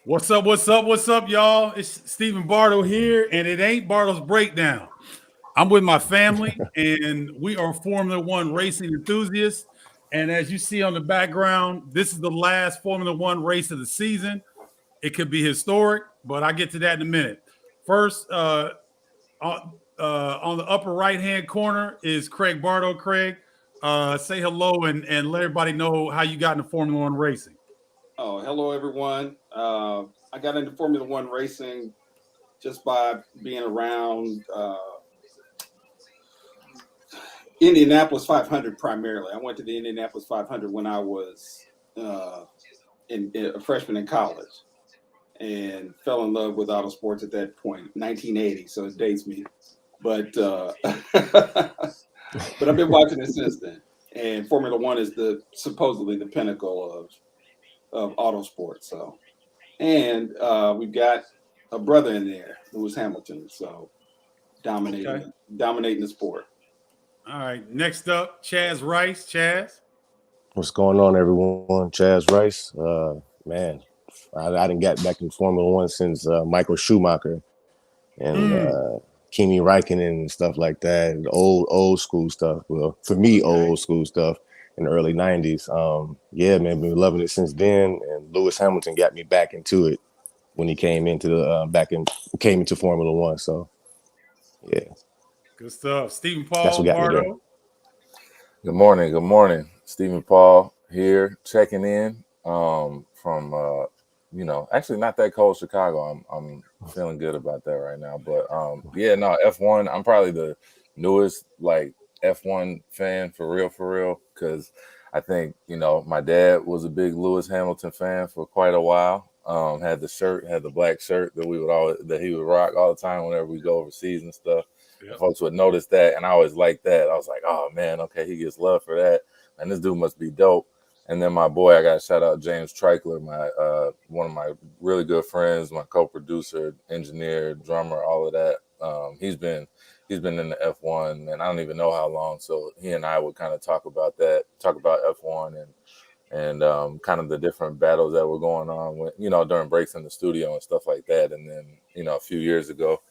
What's up? What's up? What's up, y'all? It's Stephen Bardo here, and it ain't Bardo's Breakdown. I'm with my family, and we are Formula One racing enthusiasts. And as you see on the background, this is the last Formula One race of the season. It could be historic, but I'll get to that in a minute. First, on the upper right-hand corner is Craig Bardo. Craig, say hello and let everybody know how you got into Formula One racing. Oh, hello, everyone. I got into Formula One racing just by being around Indianapolis 500 primarily. I went to the Indianapolis 500 when I was a freshman in college and fell in love with auto sports at that point, 1980, so it dates me. But but I've been watching it since then. And Formula One is supposedly the pinnacle of auto sports. So, and we've got a brother in there, Lewis Hamilton. So dominating the sport. All right. Next up, Chaz Rice. Chaz. What's going on, everyone? Chaz Rice. Man, I didn't get back in Formula One since Michael Schumacher and Kimi Räikkönen and stuff like that. Old school stuff. Well, for me, old school stuff in the early '90s. Yeah, man, been loving it since then. And Lewis Hamilton got me back into it when he came into came into Formula One. So, yeah. Good stuff. Stephen Paul. That's what got me there. Good morning. Good morning. Stephen Paul here, checking in from actually not that cold Chicago. I'm feeling good about that right now. But F1. I'm probably the newest F1 fan for real, because I think my dad was a big Lewis Hamilton fan for quite a while. Had the black shirt that he would rock all the time whenever we go overseas and stuff. Yep. Folks would notice that, and I always liked that. I was like, oh man, okay, he gets love for that, and this dude must be dope. And then my boy, I got to shout out James Treichler, my one of my really good friends, my co-producer, engineer, drummer, all of that. He's been in the F1, and I don't even know how long. So he and I would kind of talk about F1 and kind of the different battles that were going on during breaks in the studio and stuff like that. And then a few years ago,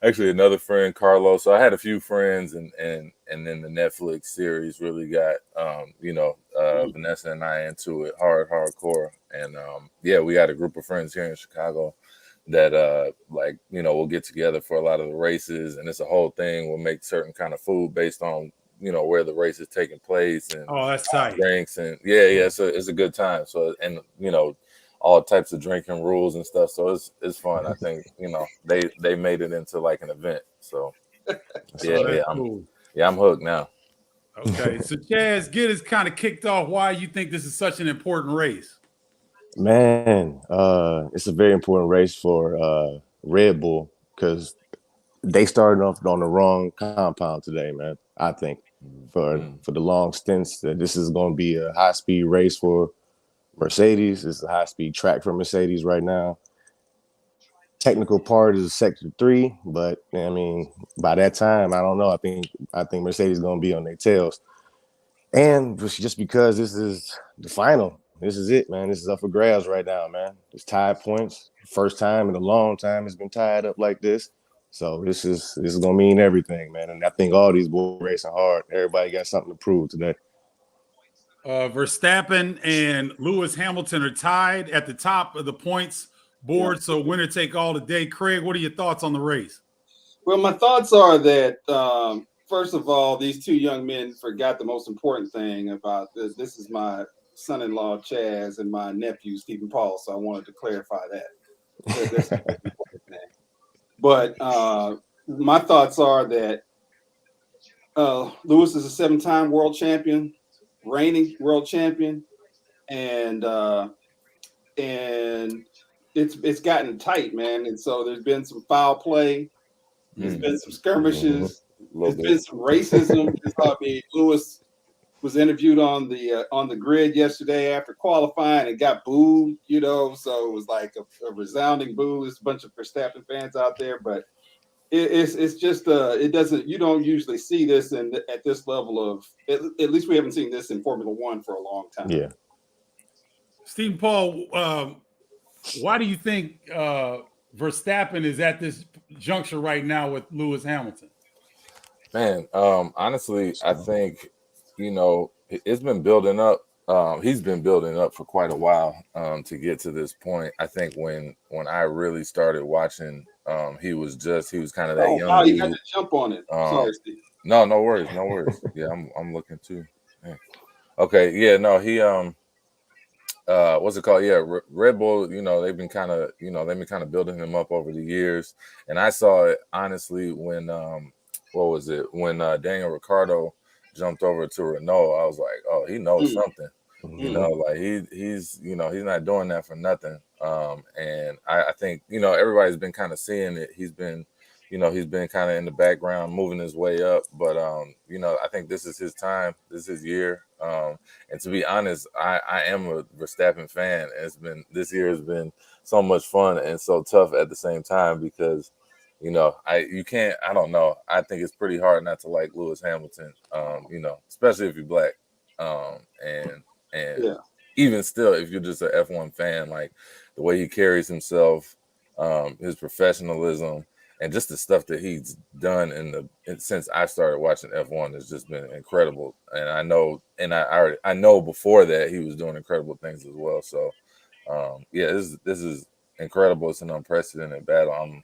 actually another friend, Carlos. So I had a few friends, and then the Netflix series really got Vanessa and I into it hardcore. And we got a group of friends here in Chicago that we'll get together for a lot of the races, and it's a whole thing. We'll make certain kind of food based on where the race is taking place, and that's tight. Drinks, and so it's a good time. So all types of drinking rules and stuff. So it's fun. I think they made it into like an event. So I'm hooked now. Okay, so Chaz, get us kind of kicked off. Why you think this is such an important race? Man, it's a very important race for Red Bull because they started off on the wrong compound today, man. I think for the long stints that this is going to be a high-speed race for Mercedes. It's a high-speed track for Mercedes right now. Technical part is Sector 3, but I mean, by that time, I don't know. I think Mercedes is going to be on their tails. And just because this is the final, this is it, man. This is up for grabs right now, man. It's tied points. First time in a long time it's been tied up like this. So this is going to mean everything, man. And I think all these boys racing hard. Everybody got something to prove today. Verstappen and Lewis Hamilton are tied at the top of the points board. Yeah. So winner take all today. Craig, what are your thoughts on the race? Well, my thoughts are that, first of all, these two young men forgot the most important thing about this. This is my son-in-law, Chaz, and my nephew, Stephen Paul. So I wanted to clarify that. That's the most important thing. But my thoughts are that Lewis is a 7-time world champion, reigning world champion, and it's gotten tight, man. And so there's been some foul play, there's been some skirmishes, there's been some racism. I mean, Lewis was interviewed on the grid yesterday after qualifying and got booed, so it was like a resounding boo. There's a bunch of Verstappen fans out there, but it's just you don't usually see this at this level of at least we haven't seen this in Formula One for a long time. Yeah. Stephen Paul, why do you think Verstappen is at this juncture right now with Lewis Hamilton? Man, honestly, I think, it's been building up. He's been building up for quite a while to get to this point. I think when I really started watching, he was kind of that young wow, you got dude. to jump on it. Sorry, Steve. No worries. Yeah, I'm looking too. Yeah. Okay, yeah, no, he what's it called? Yeah, Red Bull. They've been kind of building him up over the years, and I saw it honestly when what was it when Daniel Ricciardo jumped over to Renault. I was like, oh, he knows something. Like he's not doing that for nothing. And I think everybody's been kind of seeing it. He's been kind of in the background moving his way up, but I think this is his time. This is his year. And to be honest, I am a Verstappen fan. This year has been so much fun and so tough at the same time because I don't know. I think it's pretty hard not to like Lewis Hamilton, especially if you're black. And Yeah. even still, if you're just an F1 fan, like the way he carries himself, his professionalism, and just the stuff that he's done since I started watching F1 has just been incredible. And I know before that he was doing incredible things as well. So this is incredible. It's an unprecedented battle.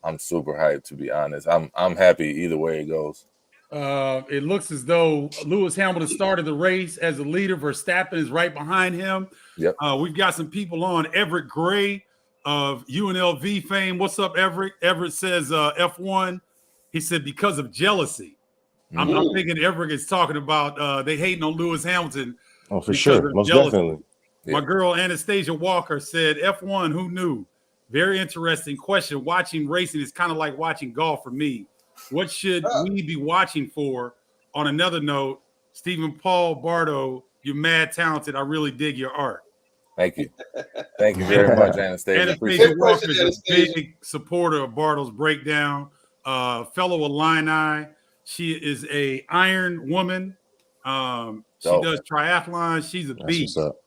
I'm super hyped, to be honest. I'm happy either way it goes. It looks as though Lewis Hamilton started the race as a leader. Verstappen is right behind him. Yep. We've got some people on. Everett Gray of UNLV fame. What's up, Everett? Everett says F1. He said because of jealousy. I'm thinking Everett is talking about they hating on Lewis Hamilton. Oh, for sure. Most jealousy. definitely. My girl Anastasia Walker said F1. Who knew? Very interesting question. Watching racing is kind of like watching golf for me. What should we be watching for? On another note, Stephen Paul Bardo, you're mad talented. I really dig your art. Thank you. Thank you very much, Anastasia. Anastasia Walker is a big supporter of Bardo's breakdown. Fellow Illini. She is a iron woman. She does triathlon. She's a beast. What's up.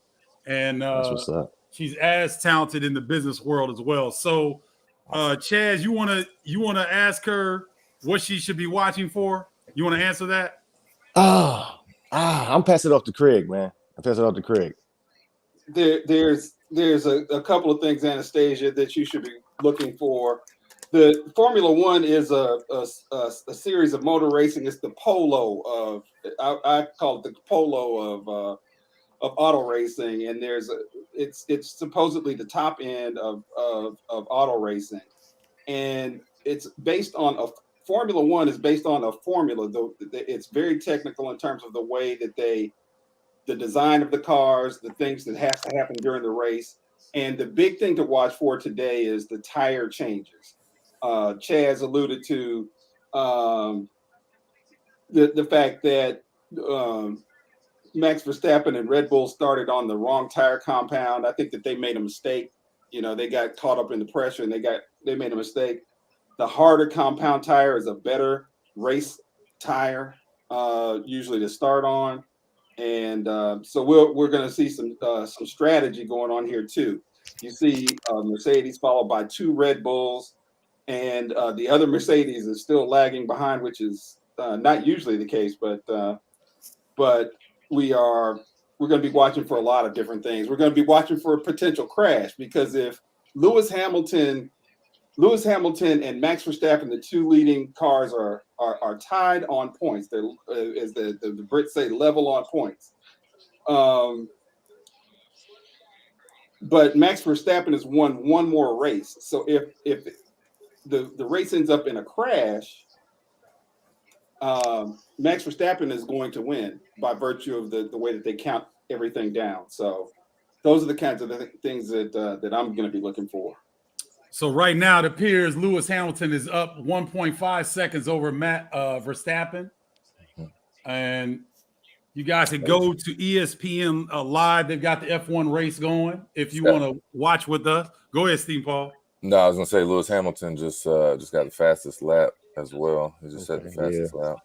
And that's what's up. She's as talented in the business world as well. So, Chaz, you wanna ask her what she should be watching for? You want to answer that? I'm passing it off to Craig, man. I'm passing it off to Craig. There's a couple of things, Anastasia, that you should be looking for. The Formula One is a series of motor racing. It's the polo of I call it the polo of auto racing, and it's supposedly the top end of auto racing, and it's based on Formula One is based on a formula, though it's very technical in terms of the way that the design of the cars, the things that have to happen during the race. And the big thing to watch for today is the tire changes. Chaz alluded to the fact that Max Verstappen and Red Bull started on the wrong tire compound. I think that they made a mistake. They got caught up in the pressure and they made a mistake. The harder compound tire is a better race tire, usually to start on, and so we're going to see some strategy going on here too. You see Mercedes followed by 2 Red Bulls, and the other Mercedes is still lagging behind, which is not usually the case, but we're going to be watching for a lot of different things. We're going to be watching for a potential crash because if Lewis Hamilton and Max Verstappen, the 2 leading cars, are tied on points. They're, as the Brits say, level on points. But Max Verstappen has won one more race. So if the race ends up in a crash, Max Verstappen is going to win by virtue of the way that they count everything down. So those are the kinds of things that I'm going to be looking for. So right now, it appears Lewis Hamilton is up 1.5 seconds over Matt Verstappen. And you guys can go to ESPN Live. They've got the F1 race going. If you want to watch with us, go ahead, Steve Paul. No, I was going to say Lewis Hamilton just got the fastest lap as well. He just had the fastest lap.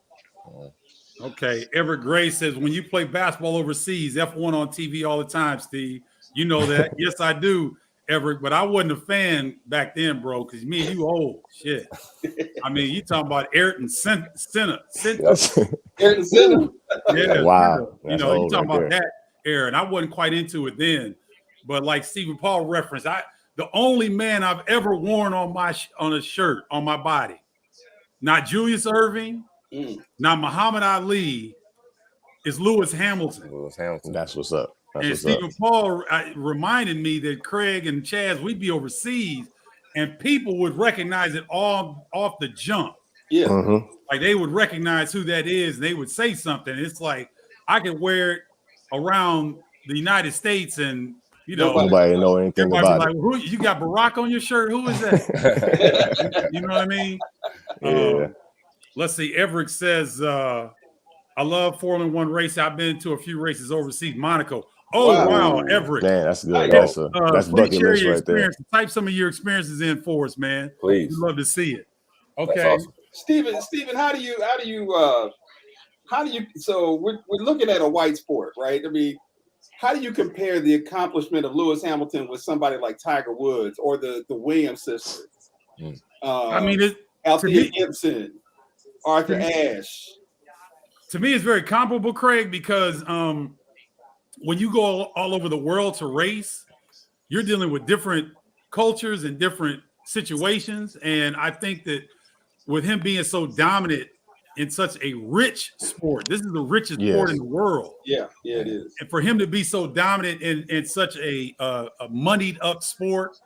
Okay. Everett Gray says, when you play basketball overseas, F1 on TV all the time, Steve. You know that. Yes, I do. Everett, but I wasn't a fan back then, bro, because me and you old. Shit. I mean, you talking about Ayrton Senna. Ayrton Senna. Yeah, Wow. you That's know, you old talking right about there. that era, and I wasn't quite into it then. But like Stephen Paul referenced, the only man I've ever worn on a shirt on my body, not Julius Erving, not Muhammad Ali, is Lewis Hamilton. That's what's up. And Stephen Paul reminded me that Craig and Chaz, we'd be overseas, and people would recognize it all off the jump. Yeah. Mm-hmm. Like they would recognize who that is, and they would say something. It's like I could wear it around the United States, and you know, nobody know anything about like, it. Who you got Barack on your shirt? Who is that? You know what I mean? Yeah. Let's see. Everett says, "I love Formula One racing. I've been to a few races overseas, Monaco." Oh wow, Everett! Man, that's good. That's bucket list right there. Type some of your experiences in for us, man. Please. We'd love to see it. Okay, that's awesome. Stephen, how do you so we're looking at a white sport, right? I mean, how do you compare the accomplishment of Lewis Hamilton with somebody like Tiger Woods or the Williams sisters? I mean, Althea Gibson, Arthur Ashe. To me, it's very comparable, Craig, because when you go all over the world to race, you're dealing with different cultures and different situations, and I think that with him being so dominant in such a rich sport, this is the richest sport in the world. Yeah, it is. And for him to be so dominant in such a moneyed up sport,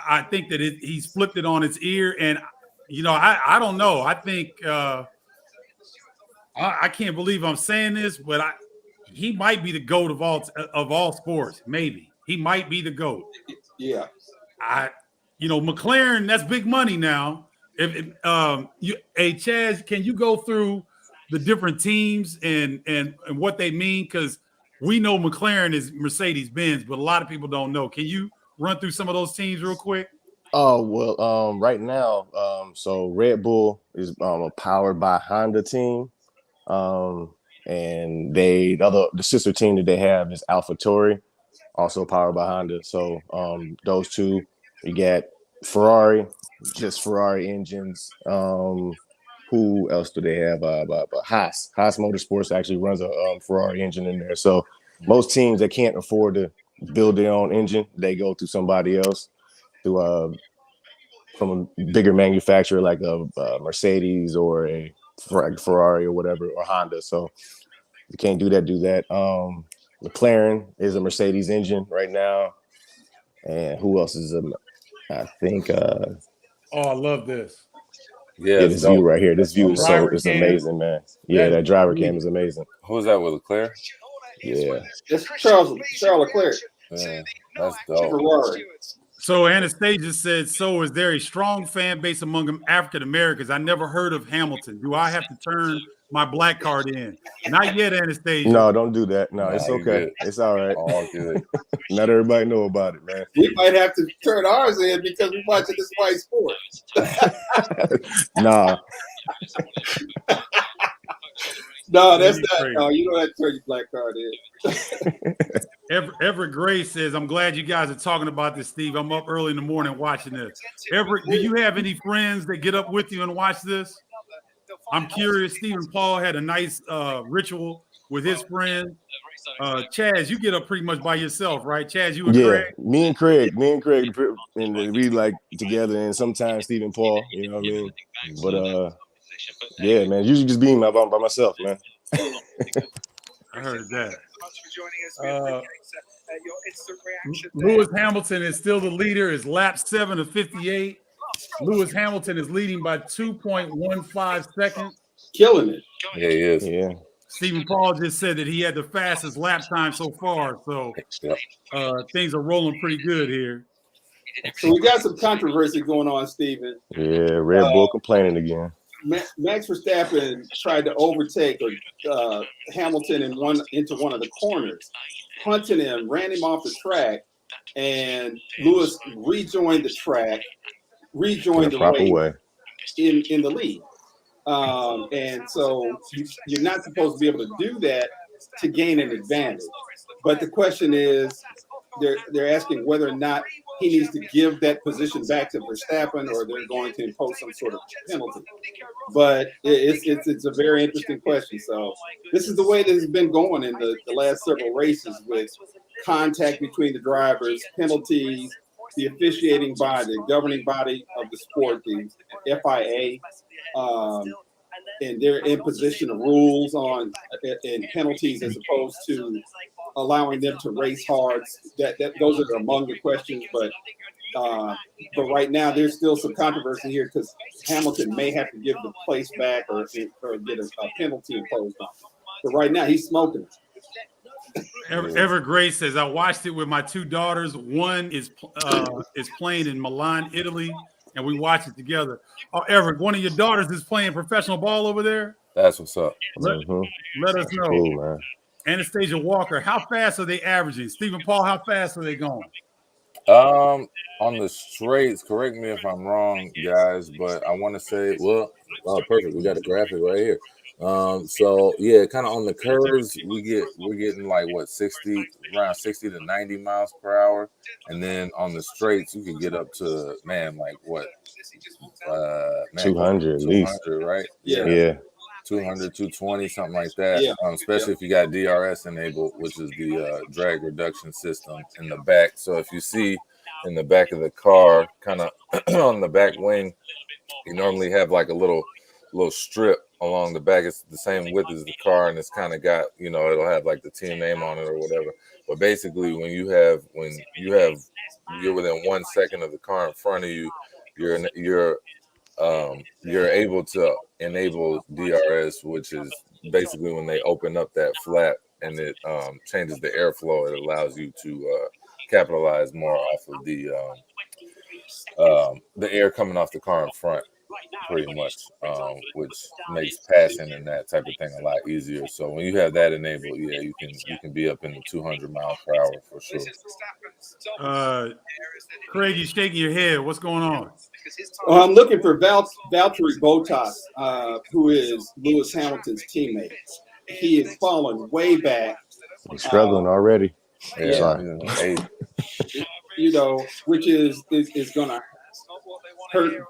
I think that he's flipped it on its ear. And you know, I don't know. I think I can't believe I'm saying this, but he might be the GOAT of all sports. Maybe he might be the GOAT. Yeah. McLaren, that's big money now. Chaz, can you go through the different teams and what they mean? Because we know McLaren is Mercedes-Benz, but a lot of people don't know. Can you run through some of those teams real quick? Oh, well, right now, so Red Bull is a powered by Honda team. And the sister team that they have is AlphaTauri, also powered by Honda. So those two, you got Ferrari, just Ferrari engines. Who else do they have? Haas Motorsports actually runs a Ferrari engine in there. So most teams that can't afford to build their own engine, they go through somebody else, from a bigger manufacturer like a Mercedes or a Ferrari or whatever, or Honda. So you can't do that. McLaren is a Mercedes engine right now. And who else is I think I love this. Yeah, this view right here. This view is amazing, man. Yeah, that driver cam is amazing. Who's that with Leclerc? Yeah. It's Charles Leclerc. Yeah, that's dope. Ferrari. So Anastasia said, so is there a strong fan base among African Americans? I never heard of Hamilton. Do I have to turn my black card in? Not yet, Anastasia. No, don't do that. No, it's okay. Good. It's all right. All good. Not everybody know about it, man. We might have to turn ours in because we're watching this white sport. Nah. No, that's not. No, you don't have to turn your black card in. Everett Gray says, I'm glad you guys are talking about this, Steve. I'm up early in the morning watching this. Everett, do you have any friends that get up with you and watch this? I'm curious. Stephen Paul had a nice ritual with his friend. Chaz, you get up pretty much by yourself, right? Chaz, you and Craig? Me and Craig, and we like together, and sometimes Stephen Paul, you know what I mean? But yeah, man, usually just being by myself, man. I heard that. Lewis Hamilton is still the leader. Is lap 7 of 58. Lewis Hamilton is leading by 2.15 seconds. Killing it. Yeah, he is. Yeah. Stephen Paul just said that he had the fastest lap time so far. So things are rolling pretty good here. So we got some controversy going on, Stephen. Yeah, Red Bull complaining again. Max Verstappen tried to overtake Hamilton into one of the corners, punted him, ran him off the track, and Lewis rejoined the track, rejoined the race in the lead. And so you're not supposed to be able to do that to gain an advantage. But the question is, they're asking whether or not he needs to give that position back to Verstappen, or they're going to impose some sort of penalty. But it's a very interesting question. So this is the way this has been going in the last several races, with contact between the drivers, penalties, the officiating by the governing body of the sport, the FIA, and their imposition of rules on and penalties as opposed to allowing them to race hard. That those are among the questions, but right now there's still some controversy here because Hamilton may have to give the place back or get a penalty imposed on him. But right now he's smoking. Everett Gray says, I watched it with my two daughters. One is playing in Milan, Italy, and we watch it together. Oh, Everett, one of your daughters is playing professional ball over there? That's what's up. Let us know. Cool, man. Anastasia Walker, how fast are they averaging? Stephen Paul, how fast are they going? On the straights, correct me if I'm wrong, guys, but I want to say, perfect. We got a graphic right here. So yeah, kind of on the curves, we're getting like what, 60 to 90 miles per hour, and then on the straights, you can get up to 200 at least, right? Yeah. 200, 220, something like that. Yeah. Especially if you got DRS enabled, which is the drag reduction system in the back. So if you see in the back of the car, kind of on the back wing, you normally have like a little strip along the back. It's the same width as the car, and it's kind of got, it'll have like the team name on it or whatever. But basically, when you're within 1 second of the car in front of you, you're able to enable DRS, which is basically when they open up that flap and it changes the airflow. It allows you to capitalize more off of the air coming off the car in front, pretty much, which makes passing and that type of thing a lot easier. So when you have that enabled, yeah, you can be up in the 200 miles per hour for sure. Craig, you're shaking your head. What's going on? Well, I'm looking for Valtteri Bottas, who is Lewis Hamilton's teammate. He is falling way back. He's struggling already. Yeah, which is going to hurt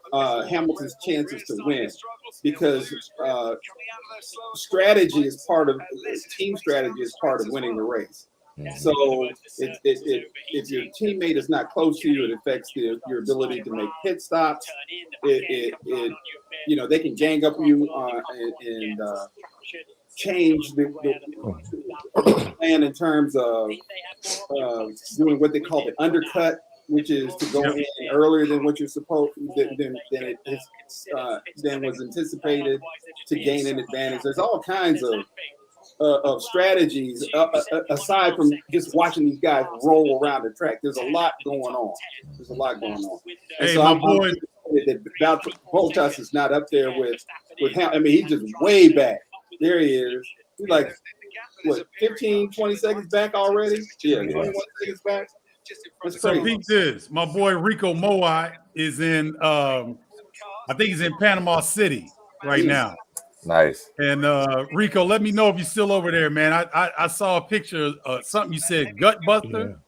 Hamilton's chances to win, because team strategy is part of winning the race. So if your teammate is not close to you, it affects your ability to make pit stops. They can gang up you and change the plan in terms of doing what they call the undercut, which is to go in earlier than what you're supposed than was anticipated to gain an advantage. There's all kinds of strategies aside from just watching these guys roll around the track. There's a lot going on. And hey, so my I'm boy, that Bottas is not up there with him. I mean, he's just way back. There he is. He's like, what, 15, 20 seconds back already? Yeah, 21 seconds back. So peep this. My boy Rico Moai is in I think he's in Panama City right now. Nice. And Rico, let me know if you're still over there, man. I saw a picture of something you said gut buster,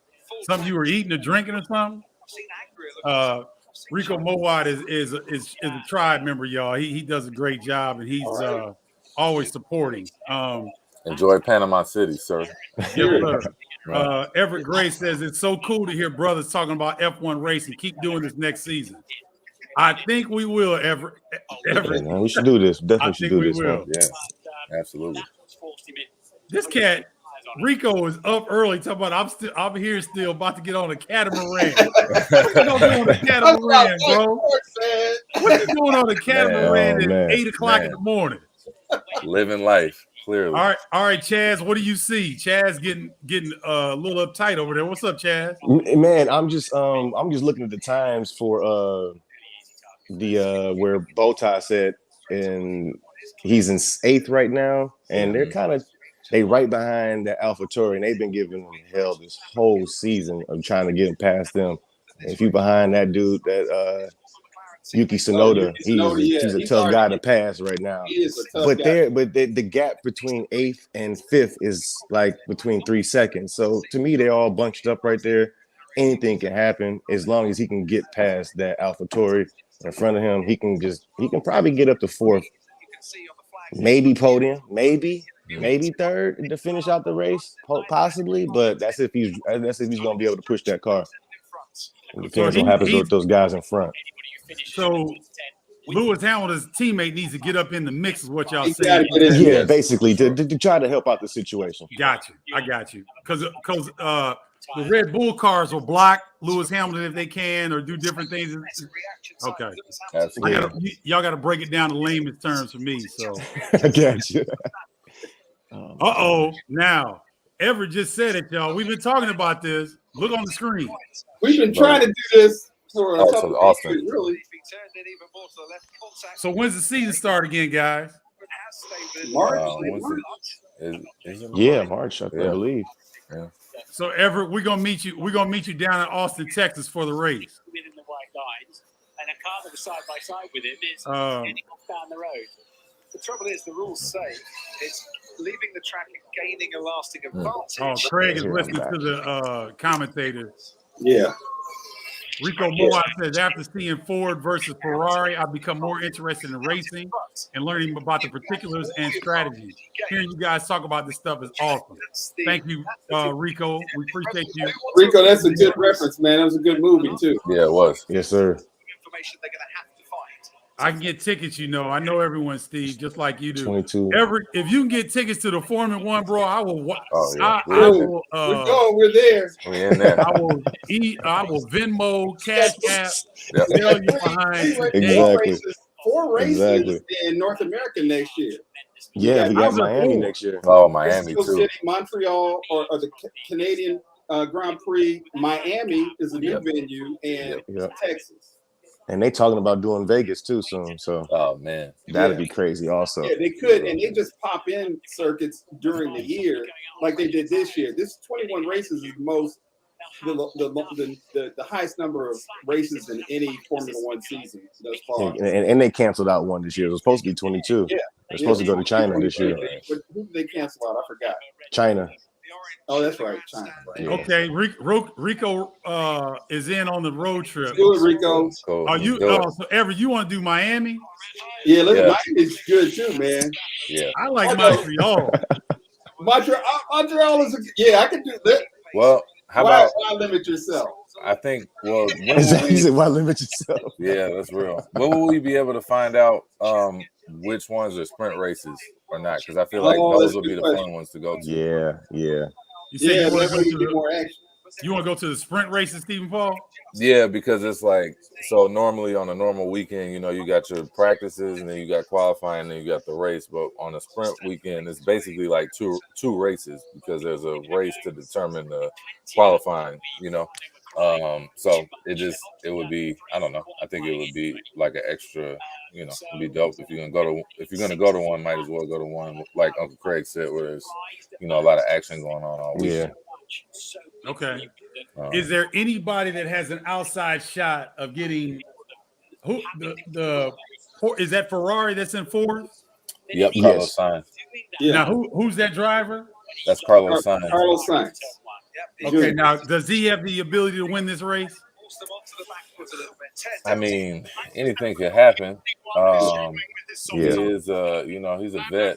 something you were eating or drinking or something. Rico Moai is a tribe member, y'all. He does a great job, and he's always supporting. Enjoy Panama City, sir. Yes, sir. Everett Gray says it's so cool to hear brothers talking about F1 racing. Keep doing this next season. I think we will, Everett. Man, we should do this. Definitely should do this. Yeah, absolutely. This cat, Rico, is up early talking about I'm here still about to get on a catamaran. What you doing on a catamaran, bro? What you doing on a catamaran at 8 o'clock in the morning? Living life. Clearly. All right, Chaz. What do you see? Chaz getting a little uptight over there. What's up, Chaz? Man, I'm just looking at the times for where Bottas at, and he's in 8th right now, and they right behind the AlphaTauri, and they've been giving him hell this whole season of trying to get him past them. And if you behind that dude, that Yuki Tsunoda, he's a tough guy to pass right now. He is a tough guy. The gap between 8th and 5th is like between 3 seconds. So to me, they're all bunched up right there. anything can happen as long as he can get past that AlphaTauri in front of him. He can probably get up to fourth, maybe podium, maybe third to finish out the race, possibly. But that's if he's going to be able to push that car. It depends on what happens with those guys in front. So Lewis Hamilton's teammate needs to get up in the mix, is what y'all saying. Yeah, basically to try to help out the situation. Got you. I got you. Because the Red Bull cars will block Lewis Hamilton if they can, or do different things. Okay. Y'all got to break it down to layman's terms for me. So I got you. Now Everett just said it, y'all. We've been talking about this. Look on the screen. We've been trying to do this for a couple of years, really. So when's the season start again, guys? March. March, I believe. Yeah. So Everett, we're gonna meet you. We're gonna meet you down in Austin, Texas, for the race. In the white lines, and a car that was side by side with him is heading off down the road. The trouble is, the rules say it's leaving the track and gaining a lasting advantage. Oh, Craig is listening to the commentators. Yeah. Rico Moa says, after seeing Ford versus Ferrari, I've become more interested in racing and learning about the particulars and strategies. Hearing you guys talk about this stuff is awesome. Thank you, Rico. We appreciate you. Rico, that's a good reference, man. That was a good movie, too. Yeah, it was. Yes, sir. I can get tickets, you know. I know everyone, Steve, just like you do. 22. Everett, if you can get tickets to the Formula One, bro, I will. We're there. We're in there. I will Venmo, Cash App, tell you behind. Exactly. 4 races in North America next year. Yeah, we got Miami next year. Oh, Miami Mexico too. City, Montreal, or the Canadian Grand Prix. Miami is a new venue, and Texas. And they talking about doing Vegas too soon. So man, that'd be crazy also. Yeah, they could, and they just pop in circuits during the year like they did this year. This 21 races is the highest number of races in any Formula One season thus far. And they canceled out one this year. It was supposed to be 22. Yeah. They're supposed to go to China this year. Who did they cancel out? I forgot. China. Oh, that's right, China. Right. Yeah. Okay, Rico is in on the road trip. Do it, Rico. Are you? So Everett, you want to do Miami? Yeah, Miami's good too, man. Yeah, I like Montreal. Montreal is I can do that. Well, why limit yourself? I think. Well, why limit yourself? Yeah, that's real. When will we be able to find out which ones are sprint races or not? Because I feel like those will be the fun ones to go to. Yeah. You say more action. You want to go to the sprint races, Stephen Paul? Yeah, because it's like, so normally on a normal weekend, you know, you got your practices and then you got qualifying and then you got the race. But on a sprint weekend, it's basically like two races because there's a race to determine the qualifying, you know. So it would be, I don't know. I think it would be like an extra, you know, it'd be dope if you're gonna go to one, might as well go to one like Uncle Craig said, where there's, you know, a lot of action going on all week. Yeah. Okay. Is there anybody that has an outside shot of getting is that Ferrari that's in fourth? Yep, Carlos Sainz. Yeah. Now who's that driver? That's Carlos Sainz. Carlos Sainz. Okay, now does he have the ability to win this race? I mean, anything could happen. He is you know, he's a vet.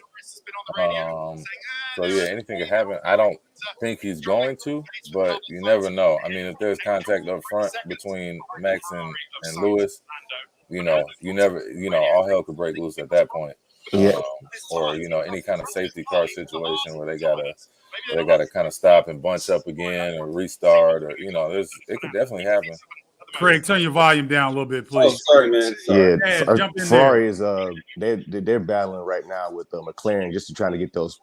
So yeah, anything could happen. I don't think he's going to, but you never know. I mean, if there's contact up front between Max and Lewis, you know, all hell could break loose at that point. Or, you know, any kind of safety car situation where they gotta kind of stop and bunch up again or restart, or, you know, it could definitely happen. Craig, turn your volume down a little bit, please. Oh, sorry, man. Sorry. Yeah, jump in Ferrari is they're battling right now with McLaren just to try to get those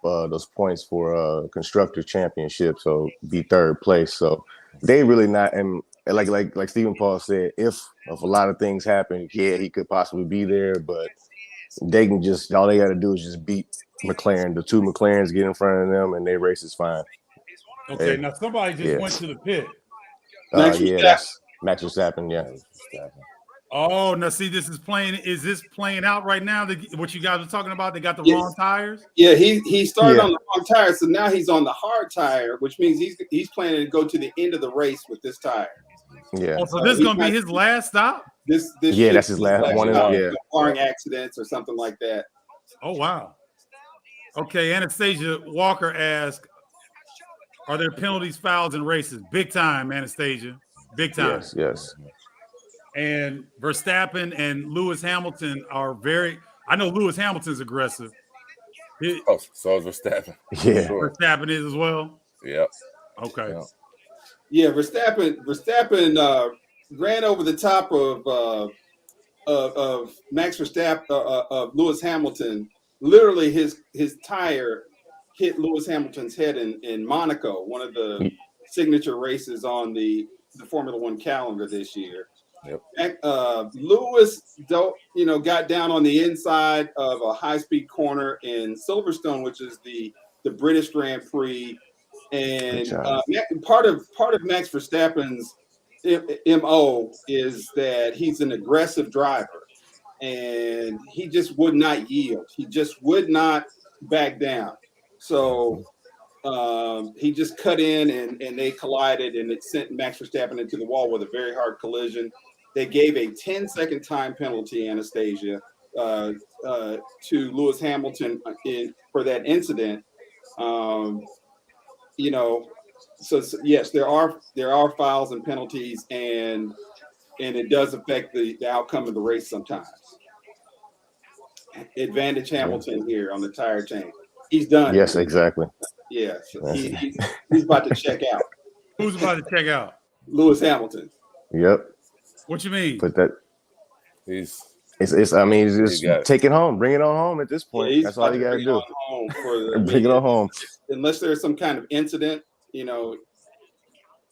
points for constructor championship, so be third place. So they really not, and like Stephen Paul said, if a lot of things happen, he could possibly be there, but they can just, all they got to do is just beat McLaren. The two McLarens get in front of them, and their race is fine. Okay, now somebody just went to the pit. That's Max Verstappen, yeah. Oh, now see, this is playing. Is this playing out right now? What you guys are talking about? They got the Yes. wrong tires. Yeah, he started on the wrong tire, so now he's on the hard tire, which means he's planning to go to the end of the race with this tire. Yeah. Oh, so this is gonna be his last stop. This Yeah, that's his last one. stop, Yeah. barring accidents or something like that. Oh wow. Okay, Anastasia Walker asked, "Are there penalties, fouls, and races?" Big time, Anastasia. Big time. Yes. And Verstappen and Lewis Hamilton are very. I know Lewis Hamilton's aggressive. So is Verstappen. Yeah. Sure. Verstappen is as well. Yep. Okay. Yep. Yeah, Verstappen ran over the top of Max Verstappen of Lewis Hamilton. Literally, his tire hit Lewis Hamilton's head in Monaco, one of the signature races on the Formula One calendar this year. Yep. Lewis, got down on the inside of a high-speed corner in Silverstone, which is the British Grand Prix, and part of Max Verstappen's MO is that he's an aggressive driver, and he just would not yield. He just would not back down. So he just cut in, and they collided, and it sent Max Verstappen into the wall with a very hard collision. They gave a 10-second time penalty, Anastasia, to Lewis Hamilton for that incident. So yes, there are fouls and penalties, and it does affect the outcome of the race sometimes. Advantage Hamilton here on the tire chain. He's done. Yes, exactly. Yeah, so he's about to check out. Who's about to check out? Lewis Hamilton. Yep. What you mean? But that It's just take it home, bring it on home at this point. That's all you gotta do. Bring it on home. Unless there's some kind of incident, it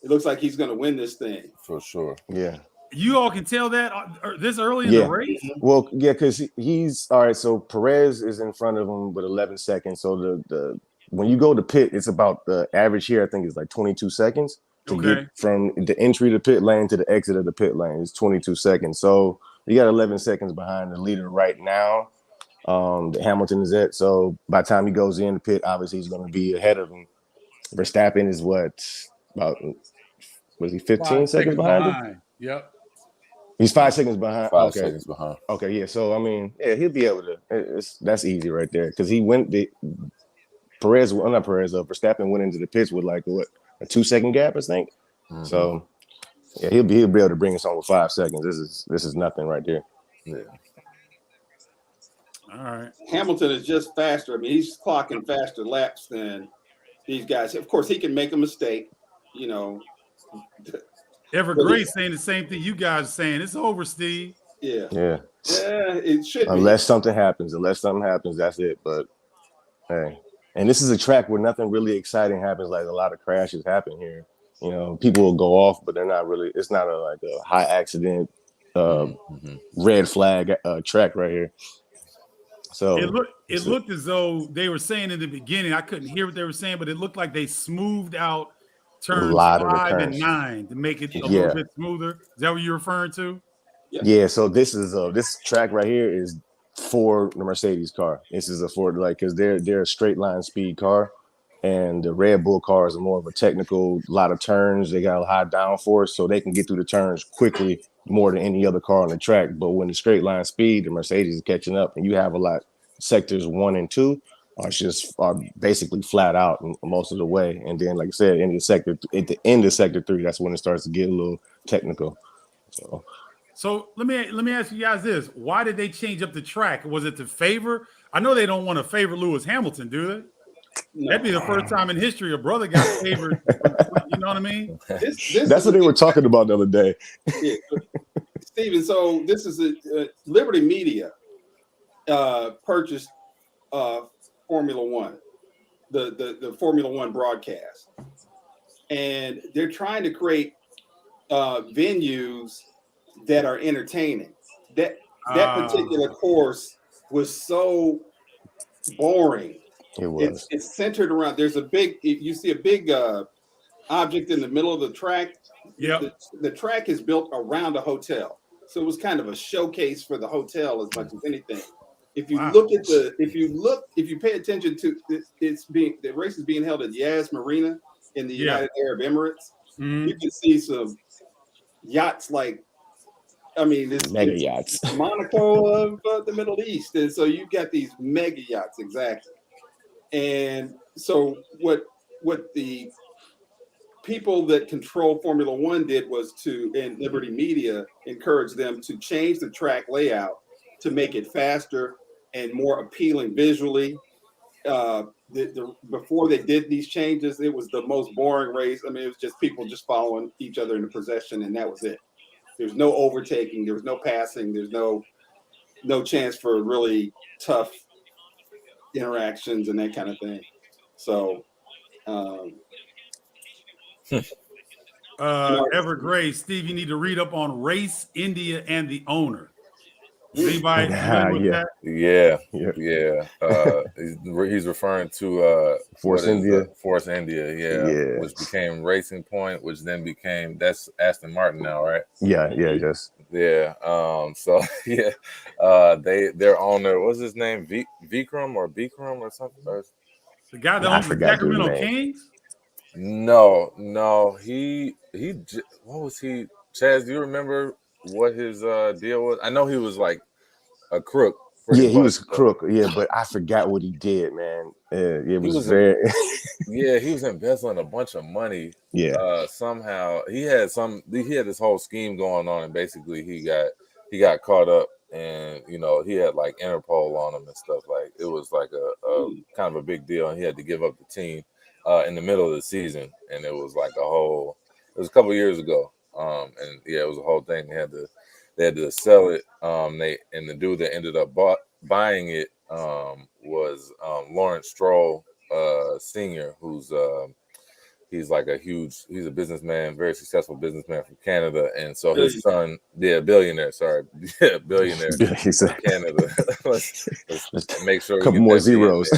looks like he's going to win this thing for sure. Yeah. You all can tell that this early in the race? Well, yeah, because he's all right. So Perez is in front of him with 11 seconds. So the when you go to pit, it's about the average here, I think, is like 22 seconds to get from the entry to pit lane to the exit of the pit lane. It's 22 seconds. So you got 11 seconds behind the leader right now. Hamilton is at. So by the time he goes in the pit, obviously he's going to be ahead of him. Verstappen is about 15 seconds behind him? Yep. He's 5 seconds behind. 5 seconds behind. Okay, yeah. So I mean, yeah, he'll be able to. That's easy right there because he went. Verstappen went into the pits with like a 2 second gap, I think. Mm-hmm. So yeah, he'll be able to bring us on with 5 seconds. This is nothing right there. Yeah. All right. Hamilton is just faster. I mean, he's clocking faster laps than these guys. Of course, he can make a mistake. Evergrace saying the same thing you guys are saying. It's over, Steve. Yeah. It should unless something happens. That's it. But hey, and this is a track where nothing really exciting happens. Like a lot of crashes happen here. People will go off, but they're not really. It's not a high accident, red flag track right here. So it looked as though they were saying in the beginning. I couldn't hear what they were saying, but it looked like they smoothed out turns 5 and 9 to make it a little bit smoother. Is that what you're referring to? Yeah. So this is this track right here is for the Mercedes car. This is a Ford because they're a straight line speed car, and the Red Bull cars are more of a technical, lot of turns. They got a high downforce, so they can get through the turns quickly more than any other car on the track. But when the straight line speed, the Mercedes is catching up, and you have a lot sectors 1 and 2. Are basically flat out most of the way, and then, like I said, at the end of sector 3, that's when it starts to get a little technical. So let me ask you guys this: why did they change up the track? Was it to favor? I know they don't want to favor Lewis Hamilton, do they? No. That'd be the first time in history a brother got favored. You know what I mean? That's what they were talking about the other day. Yeah. Steven, so this is a Liberty Media purchased Formula One, the Formula One broadcast, and they're trying to create venues that are entertaining. That particular course was so boring. It was. It's centered around. You see a big object in the middle of the track. Yeah. The track is built around a hotel, So it was kind of a showcase for the hotel as much as anything. If you Wow. look at if you pay attention to the race is being held at Yas Marina in the United Arab Emirates, you can see some yachts it's Mega yachts. Monaco of the Middle East, and so you got these mega yachts exactly. And so what the people that control Formula One did was and Liberty Media encouraged them to change the track layout to make it faster and more appealing visually. Before they did these changes, it was the most boring race. I mean, it was just people just following each other in the possession, and that was it. There's no overtaking. There was no passing. There's no chance for really tough interactions and that kind of thing. So, Evergrey, Steve, you need to read up on Race India and the owner. Anybody familiar with that? Yeah. He's referring to Force India. Force India, yeah, which became Racing Point, which then became that's Aston Martin now, right? Yeah, yes. Yeah. So their owner, what's his name? Vikram or something? The guy that owns the Sacramento Kings? No. He what was he? Chaz, do you remember what his deal was? I know he was like a crook. Yeah, he was a crook. Yeah, but I forgot what he did, man. It was very. He was embezzling a bunch of money. Yeah. Somehow he had this whole scheme going on, and basically he got caught up, and he had like Interpol on him and stuff. Like it was like a kind of a big deal, and he had to give up the team in the middle of the season, and it was like it was a couple years ago. It was a whole thing. They had to sell it. The dude that ended up buying it was Lawrence Stroll Sr., who's he's a businessman, very successful businessman from Canada, and so his son, billionaire, billionaire from Canada. let's make sure a couple more zeros.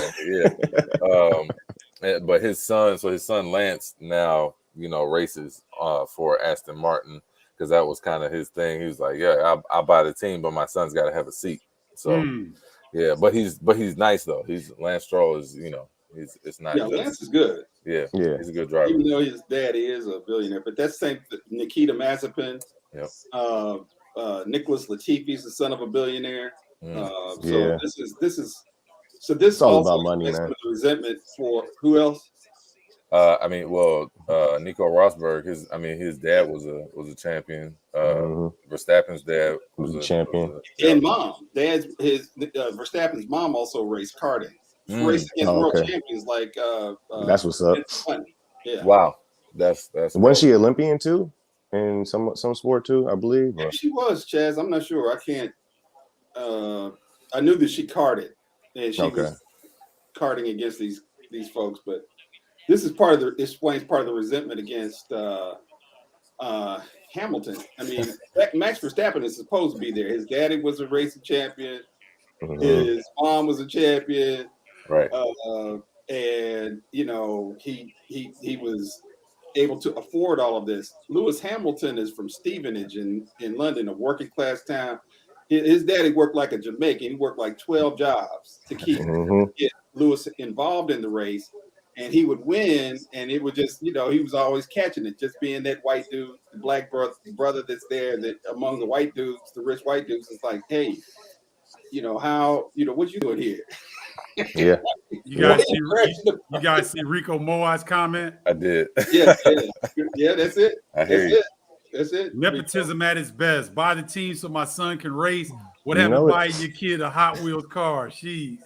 But his son Lance now races for Aston Martin, because that was kind of his thing. He was like, I'll buy the team, but my son's got to have a seat. So but he's nice though. Lance Stroll is it's not. Yeah, Lance is good. Yeah, he's a good driver. Even though his dad is a billionaire, but that's the same. Nikita Mazepin, Nicholas Latifi's the son of a billionaire. So this all also about money, man. Resentment for who else? Nico Rosberg. His dad was a champion. Verstappen's dad was a champion. And mom, Verstappen's mom also raced karting. Raced against world champions like. That's what's up. Yeah. Wow, that's. Wasn't she Olympian too? In some sport too, I believe. Yeah, she was, Chaz. I'm not sure. I can't. I knew that she karted, and she was karting against these folks, but. This is explains part of the resentment against Hamilton. I mean, Max Verstappen is supposed to be there. His daddy was a racing champion. His mom was a champion. Right. And he was able to afford all of this. Lewis Hamilton is from Stevenage in London, a working class town. His daddy worked like a Jamaican. He worked like 12 jobs to get Lewis involved in the race. And he would win, and it would just, he was always catching it, just being that white dude, the black brother that's there, that among the white dudes, the rich white dudes, is like, hey, what you doing here? Yeah. You guys see Rico Moai's comment? I did. Yeah, that's it. That's it. Nepotism at its best. Buy the team so my son can race. What happened to buying your kid a Hot Wheels car? Jeez.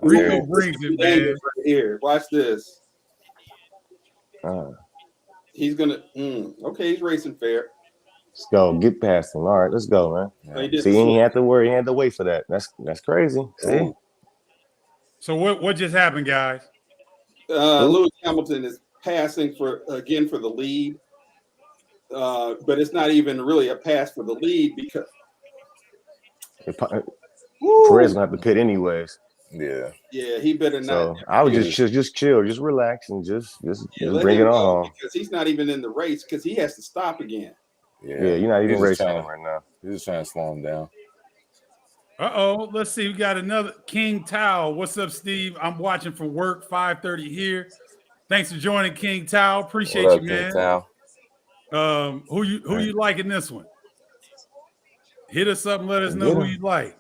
Rico brings it, man. Right here, watch this. He's gonna. He's racing fair. Let's go. Get past him. All right, let's go, man. See, he ain't have to worry. He had to wait for that. That's crazy. See. So what just happened, guys? Lewis Hamilton is passing for the lead, but it's not even really a pass for the lead because Perez gonna have to pit anyways. Yeah, he better not. So I would just chill, just relax, and just bring it on. Because he's not even in the race because he has to stop again. Yeah, you're not even He's just racing trying him to- right now. He's just trying to slow him down. Let's see. We got another King Tao. What's up, Steve? I'm watching from work, 5:30 here. Thanks for joining, King Tao. Appreciate What up, you, King man. Tao? Who you like in this one? Hit us up and let us know Get who him. you like.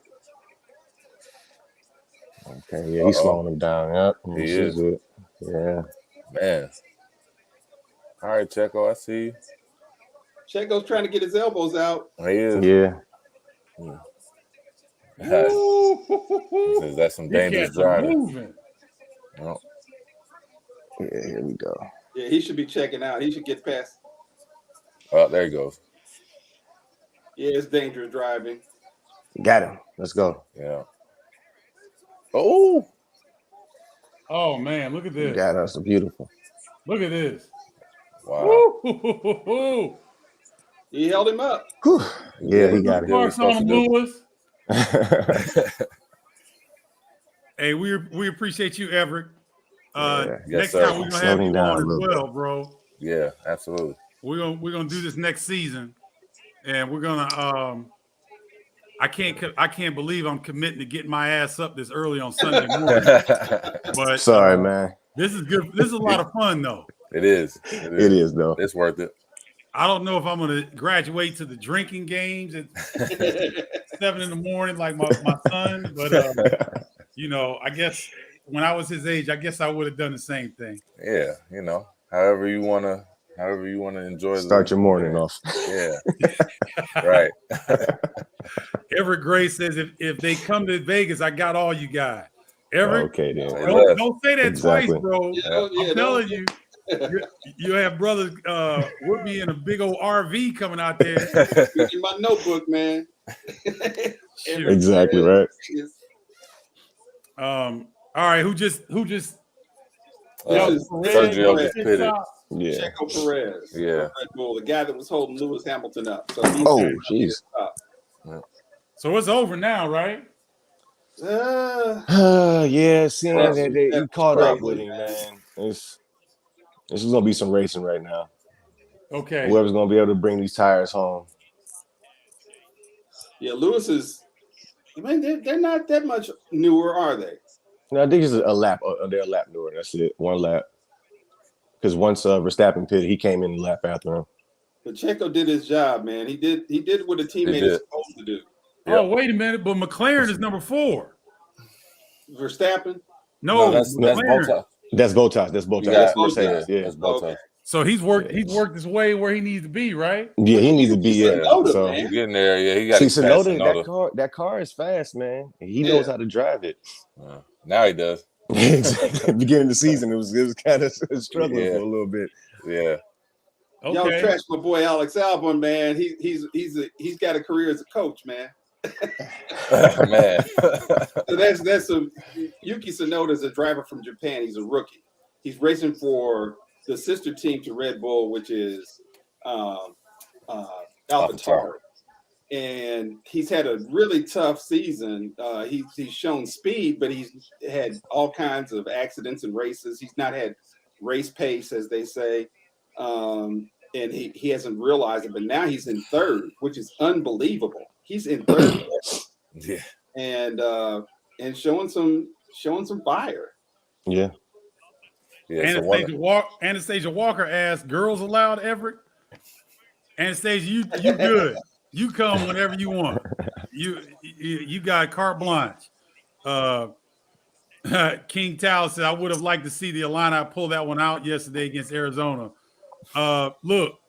Okay, yeah, he's slowing him down. Yep, He this is. it. Yeah, Man. All right, Checo, I see you. Checo's trying to get his elbows out. He is. yeah. Says that's some These dangerous cats are driving. moving. Oh, Yeah, here we go. Yeah, he should be checking out. He should get past. oh, there he goes. Yeah, it's dangerous driving. Got him. Let's go. Yeah. Oh, Oh man, look at this. Got us. Beautiful. Look at this. wow. Woo! He held him up. Whew. Yeah, he got Did it. what Marks he's supposed on to him, do. Lewis. Hey, we appreciate you, Everett. Yeah. Yes, Next sir. time we're gonna Slow have him you down on a as little well, bro. Yeah, absolutely. We're gonna do this next season, and we're gonna I can't believe I'm committing to getting my ass up this early on Sunday morning. But Sorry, man. this is good. This is a lot of fun though. It is. It is though. It's worth it. I don't know if I'm gonna graduate to the drinking games at 7 in the morning like my son, but you know, I guess when I was his age, I guess I would have done the same thing. Yeah, you know, however you wanna enjoy. Start your morning off. Yeah, right. Everett Gray says if they come to Vegas, I got all you got. Everett, Okay, then. don't say that Exactly. twice, bro. Yeah, I'm telling you, you have brothers Woodby in a big old RV coming out there. In my notebook, man. Sure. Exactly right. All right, who just Sergio just pitted. Yeah. Checo Perez. Yeah. Red Bull, the guy that was holding Lewis Hamilton up. So Oh, jeez. So it's over now, right? Yeah, seeing that he That's caught up crazy, with him, man. man. This is gonna be some racing right now. Okay. Whoever's gonna be able to bring these tires home. Yeah, Lewis is. I mean, they're not that much newer, are they? No, I think it's a lap. They're a lap newer. That's it. One lap. Because once Verstappen pitted, he came in the lap after him. But Checo did his job, man. He did what a teammate is supposed to do. Oh, wait a minute, but McLaren is number 4. Verstappen. No, that's McLaren. Bottas. That's Bottas. That's Bottas. Yeah, That's Mercedes. Yeah. That's Bottas. Okay. So he's worked his way where he needs to be, right? Yeah, he needs to be. He's Yeah. Tsunoda, So man. He's getting there. Yeah, he got see, to pass Tsunoda, that car is fast, man. He knows how to drive it. Now he does. Exactly. At the beginning of the season, it was kind of struggling for a little bit. Yeah. Okay. Y'all trash my boy Alex Albon, man. He's got a career as a coach, man. Man. So that's a Yuki Tsunoda is a driver from Japan. He's a rookie. He's racing for the sister team to Red Bull, which is AlphaTauri. And he's had a really tough season. He's shown speed, but he's had all kinds of accidents and races. He's not had race pace, as they say. And he hasn't realized it, but now he's in third, which is unbelievable. He's in third. Yeah. And showing some fire. Yeah. Yeah. Anastasia Walker asked, "Girls allowed, Everett?" Anastasia, you good? You come whenever you want. You got carte blanche. King Tao said, "I would have liked to see the Illini pull that one out yesterday against Arizona." Look,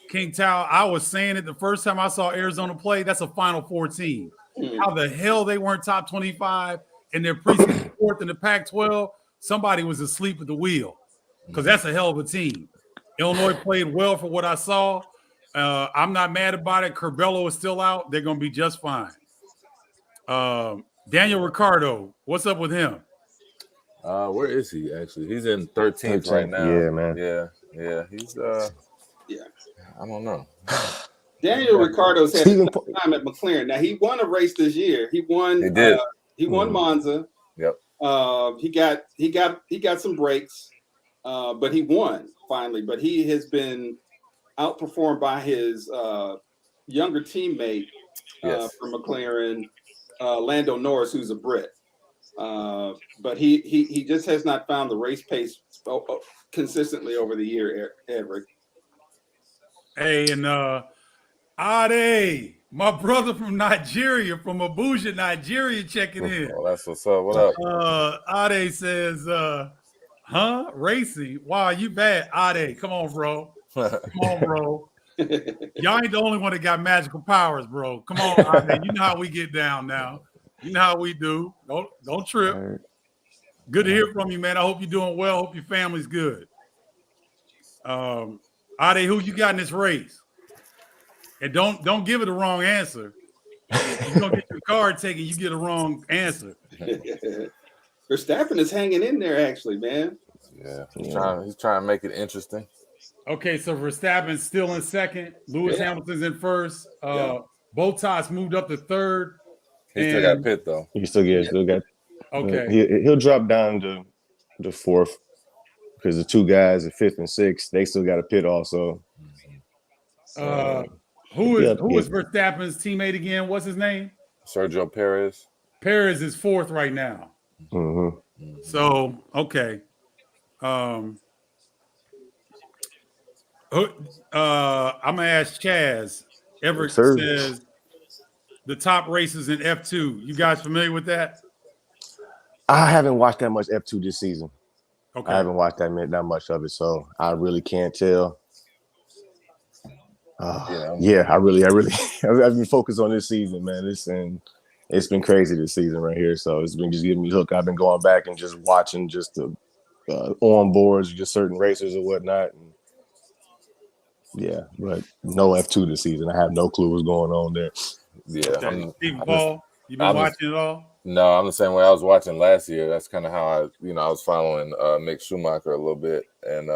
King Tao, I was saying it the first time I saw Arizona play. That's a Final Four team. How the hell they weren't top 25 and they're preseason fourth in the Pac-12? Somebody was asleep at the wheel because that's a hell of a team. Illinois played well for what I saw. I'm not mad about it. Curbelo is still out. They're going to be just fine. Daniel Ricciardo, what's up with him? Where is he actually? He's in 13th right now. Yeah, man. Yeah. He's I don't know. Daniel Ricciardo's had a tough time at McLaren. Now he won a race this year. He won. He did. He won Monza. Yep. He got some breaks, but he won finally. But he has been outperformed by his younger teammate from McLaren, Lando Norris, who's a Brit. But he just has not found the race pace consistently over the year, Edric. Hey, and Ade, my brother from Nigeria, from Abuja, Nigeria, checking in. Oh, that's what's up. What up? Ade says, huh? Racing? Wow, you bad. Ade, come on, bro. Come on, bro. Y'all ain't the only one that got magical powers, bro. Come on, Ade. You know how we get down now. You know how we do. Don't trip. Right. Good to hear from you, man. I hope you're doing well. Hope your family's good. Ade, who you got in this race? And don't give it a wrong answer. You're gonna get your card taken, you get a wrong answer. Verstappen is hanging in there, actually, man. Yeah, he's trying to make it interesting. Okay, so Verstappen's still in second. Lewis Hamilton's in first. Bottas moved up to third. He still got pit though. He still got. Okay. He'll drop down to the fourth because the two guys at fifth and sixth, they still got a pit also. Who is Verstappen's teammate again? What's his name? Sergio Perez. Perez is fourth right now. Mm-hmm. So okay. I'm gonna ask Chaz. Everett says the top races in F2. You guys familiar with that? I haven't watched that much F2 this season. Okay. I haven't watched that much of it, so I really can't tell. I've been focused on this season, man. It's been crazy this season right here. So it's been just giving me hooked. I've been going back and just watching just the on boards, just certain racers or whatnot. And but no F2 this season. I have no clue what's going on there. Yeah, Steve Paul, you been watching it all? No, I'm the same way. I was watching last year. That's kind of how I was following Mick Schumacher a little bit, and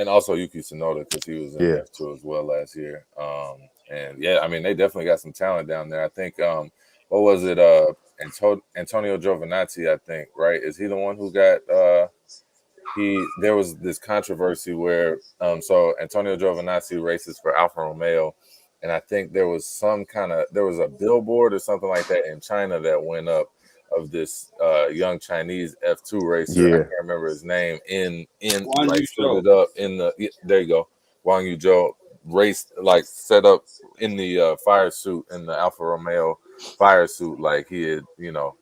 also Yuki Tsunoda because he was in F2 as well last year. I mean, they definitely got some talent down there. I think what was it? Antonio Giovinazzi, I think, right? Is he the one who got there was this controversy where so Antonio Giovinazzi races for Alfa Romeo. And I think there was a billboard or something like that in China that went up of this young Chinese F2 racer. I can't remember his name. There you go. Wang Yuzhou raced set up in the fire suit in the Alfa Romeo fire suit, like he had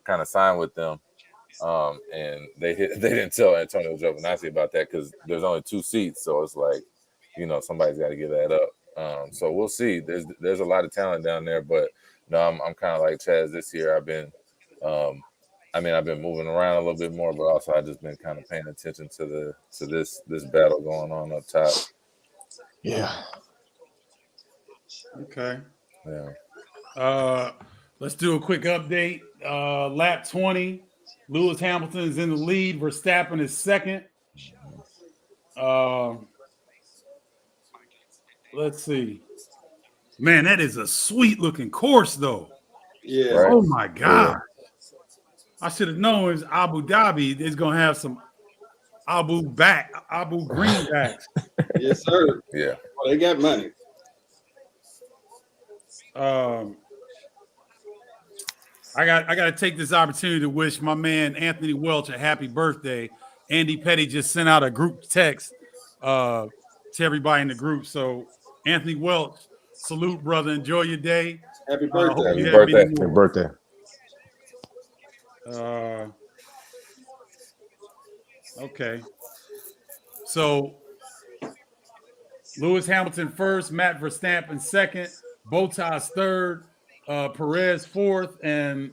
kind of signed with them. And they didn't tell Antonio Giovinazzi about that because there's only 2 seats, so it's like somebody's got to give that up. So we'll see. There's a lot of talent down there, but no, I'm kind of like Chaz this year. I've been moving around a little bit more, but also I've just been kind of paying attention to this battle going on up top. Yeah. Okay. Yeah. Let's do a quick update. Lap 20. Lewis Hamilton is in the lead. Verstappen is second. Let's see. Man, that is a sweet looking course, though. Yeah. Right. Oh my God. I should have known it was Abu Dhabi. It's gonna have some Abu greenbacks. Yes, sir. Yeah. Well, they got money. I got to take this opportunity to wish my man Anthony Welch a happy birthday. Andy Petty just sent out a group text to everybody in the group. So Anthony Welch, salute, brother. Enjoy your day. Happy birthday. Happy birthday. Okay. So Lewis Hamilton first, Matt Verstappen second, Bottas third, Perez fourth, and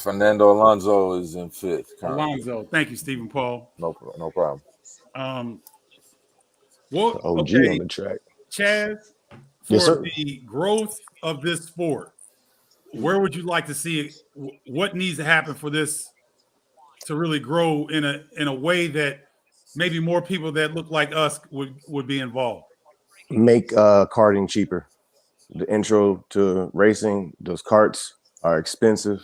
Fernando Alonso is in fifth. Alonso. Thank you, Stephen Paul. No problem. What? OG Okay, on the track. Chaz, for the growth of this sport, where would you like to see it? What needs to happen for this to really grow in a way that maybe more people that look like us would be involved? Make karting cheaper. The intro to racing, those carts are expensive.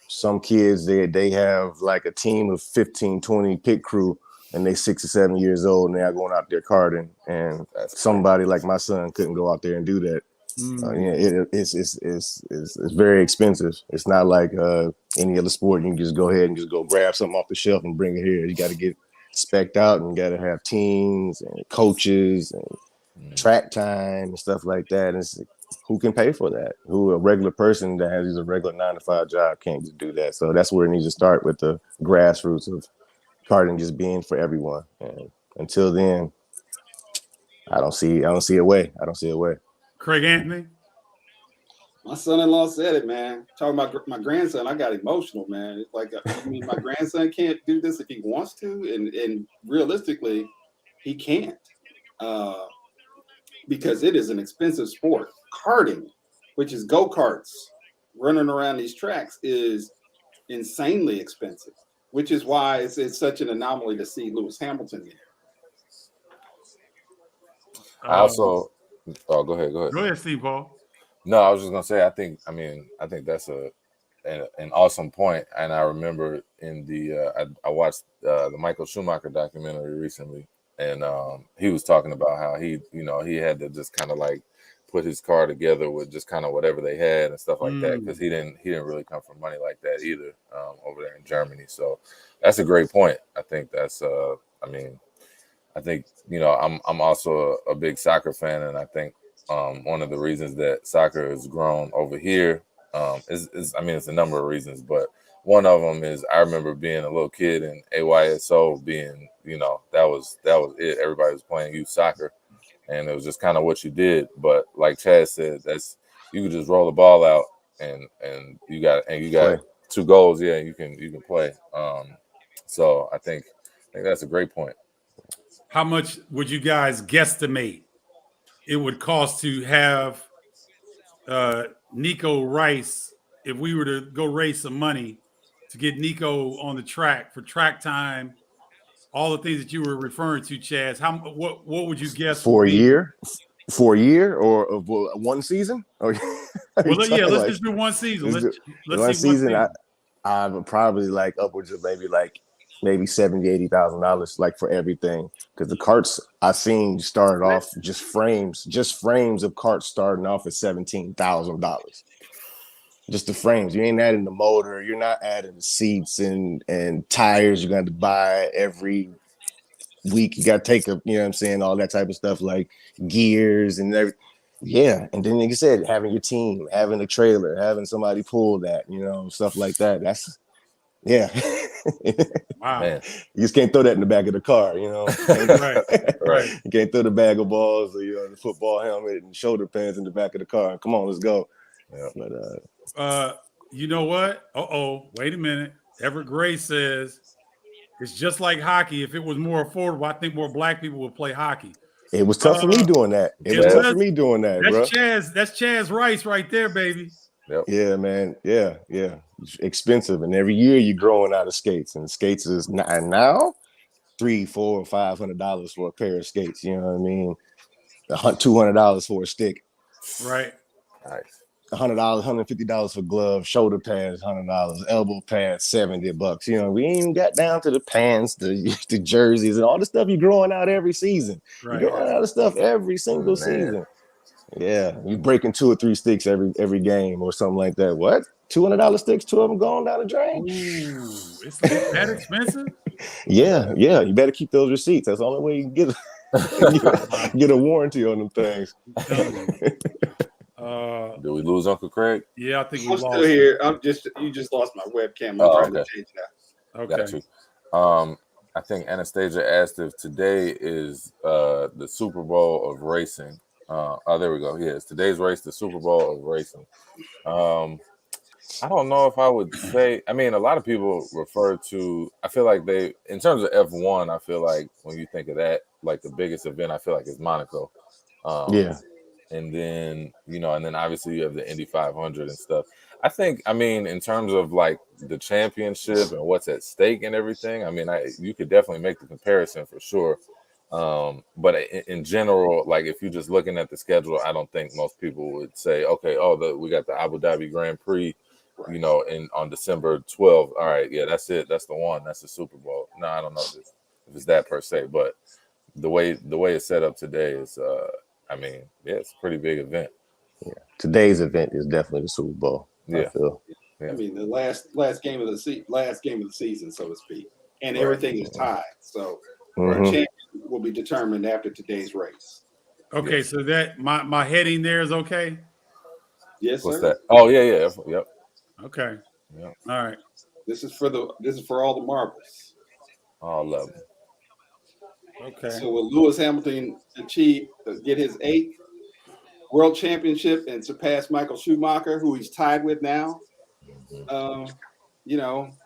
Some kids, they have like a team of 15, 20 pit crew and they 6 or 7 years old and they are going out there karting, and somebody like my son couldn't go out there and do that. It's very expensive. It's not like any other sport. You can just go ahead and just go grab something off the shelf and bring it here. You got to get spec'd out, and you got to have teams and coaches and track time and stuff like that. And who can pay for that? Who a regular person that has a regular 9-to-5 job can't just do that. So that's where it needs to start, with the grassroots of karting just being for everyone. And until then, I don't see a way. Craig Anthony. My son-in-law said it, man. Talking about my grandson, I got emotional, man. It's like, I mean, my grandson can't do this if he wants to, and realistically, he can't, because it is an expensive sport. Karting, which is go-karts, running around these tracks, is insanely expensive, which is why it's such an anomaly to see Lewis Hamilton there. I also, go ahead. Go ahead, Steve Paul. No, I was just gonna say, I think that's an awesome point. And I remember in the I watched the Michael Schumacher documentary recently, and he was talking about how he had to just kind of like put his car together with just kind of whatever they had and stuff like that, because he didn't really come from money like that either, over there in Germany. So that's a great point. I think that's I think I'm also a big soccer fan, and I think one of the reasons that soccer has grown over here is it's a number of reasons, but one of them is I remember being a little kid and AYSO being, that was it. Everybody was playing youth soccer, and it was just kind of what you did. But like Chaz said, you could just roll the ball out and you got play. 2 goals, yeah, you can play. So I think that's a great point. How much would you guys guesstimate it would cost to have Nico Rice, if we were to go raise some money to get Nico on the track for track time, all the things that you were referring to, Chaz? What would you guess for a year? For a year or one season? Well, yeah, let's just do one season. Let's see one season. I would probably like upwards of maybe $70,000-$80,000 like for everything, because the carts I seen started off just frames of carts starting off at $17,000. Just the frames. You ain't adding the motor. You're not adding the seats and tires. You're going to buy every week. You got to take all that type of stuff, like gears and everything. Yeah, and then like you said, having your team, having a trailer, having somebody pull that, stuff like that. That's wow. Man. You just can't throw that in the back of the car, Right. You can't throw the bag of balls or the football helmet and shoulder pads in the back of the car. Come on, let's go. Yeah. But you know what? Wait a minute. Everett Gray says it's just like hockey. If it was more affordable, I think more black people would play hockey. It was tough for me doing that. That's Chaz Rice right there, baby. Yep. Yeah, man. Yeah. Expensive, and every year you're growing out of skates, and skates is now $300, $400, $500 for a pair of skates. You know what I mean? $200 for a stick. Right. Nice. $100, $150 for gloves, shoulder pads, $100, elbow pads, $70. We ain't even got down to the pants, the jerseys, and all the stuff you're growing out every season. Right. You're growing out of stuff every single season. Yeah, you breaking 2 or 3 sticks every game or something like that. What? $200 sticks, 2 of them going down the drain. Ooh, it's that expensive? Yeah. You better keep those receipts. That's the only way you can get a warranty on them things. Did we lose Uncle Craig? Yeah, I think we I'm lost. still here. You just lost my webcam. I'm trying to change that. Okay. Got you. I think Anastasia asked if today is the Super Bowl of racing. There we go. Yes, today's race, the Super Bowl of racing. I don't know if I would say. I mean, a lot of people refer to. I feel like in terms of F1, I feel like when you think of that, like the biggest event, I feel like is Monaco. And then obviously you have the Indy 500 and stuff. I think, in terms of like the championship and what's at stake and everything, you could definitely make the comparison for sure. But in general, like if you're just looking at the schedule, I don't think most people would say, okay, we got the Abu Dhabi Grand Prix, on December 12th. All right, yeah, that's it. That's the one. That's the Super Bowl. No, I don't know if it's that per se, but the way it's set up today is, I mean, yeah, it's a pretty big event. Yeah. Today's event is definitely the Super Bowl. Yeah. I feel. I mean, the last game of the season, so to speak, and Right. everything is tied. So our champion will be determined after today's race. Okay, Yes. so that my heading there is okay. Yes, What's sir. that? Oh yeah, yep. Okay. Yep. All right. This is for all the marbles. All of them. Okay. So will Lewis Hamilton get his 8th world championship and surpass Michael Schumacher, who he's tied with now? Or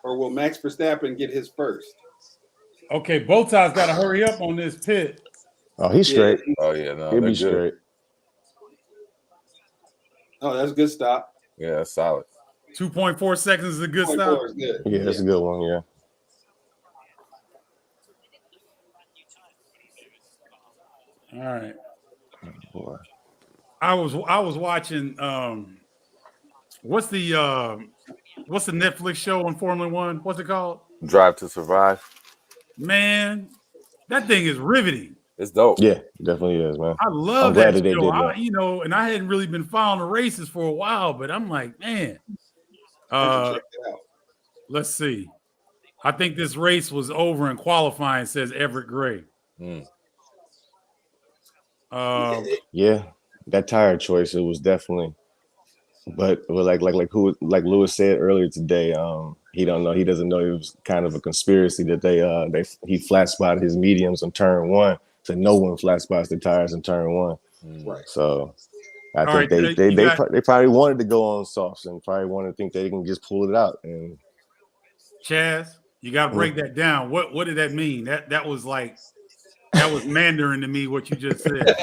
will Max Verstappen get his first? Okay, both sides got to hurry up on this pit. Oh, he's straight. Oh yeah, no, He'll they're be good. straight. Oh, that's a good stop. Yeah, that's solid. 2.4 seconds is a good 0.4 stop. is good. Yeah, that's a good one. Yeah. All right. Boy. I was watching what's the Netflix show on Formula One? What's it called? Drive to Survive. Man, that thing is riveting. It's dope. Yeah, definitely is, man. I love I'm glad that that they show. did that. And I hadn't really been following the races for a while, but I'm like, man. Check it out. Let's see. I think this race was over in qualifying, says Everett Gray. Yeah, that tire choice, it was definitely. But like Lewis said earlier today, he doesn't know it was kind of a conspiracy that he flat spotted his mediums on turn 1, so no one flat spots the tires in turn 1. Right. So I think right, they probably wanted to go on softs and probably wanted to think they can just pull it out. And Chaz, you got to break that down. What did that mean? That was Mandarin to me. What you just said.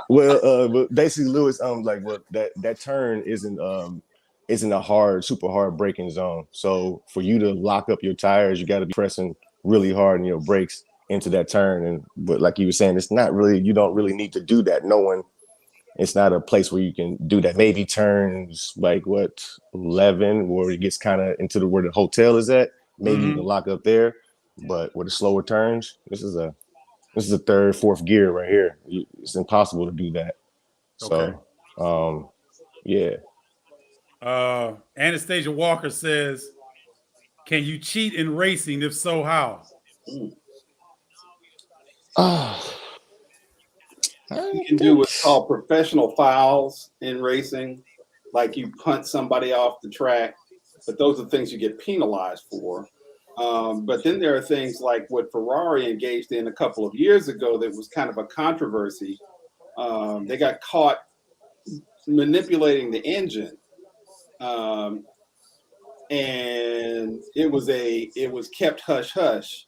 Well, but basically, Lewis, that turn isn't a super hard braking zone. So for you to lock up your tires, you got to be pressing really hard in your brakes into that turn. But like you were saying, it's not really, you don't really need to do that. It's not a place where you can do that. Maybe turns 11, where it gets kind of into where the hotel is at. Maybe you can lock up there. But with the slower turns, this is a 3rd, 4th gear right here. It's impossible to do that. Okay. So, yeah. Anastasia Walker says, "Can you cheat in racing? If so, how?" You can do what's called professional fouls in racing, like you punt somebody off the track, but those are things you get penalized for. But then there are things like what Ferrari engaged in a couple of years ago that was kind of a controversy. They got caught manipulating the engine, and it was kept hush hush.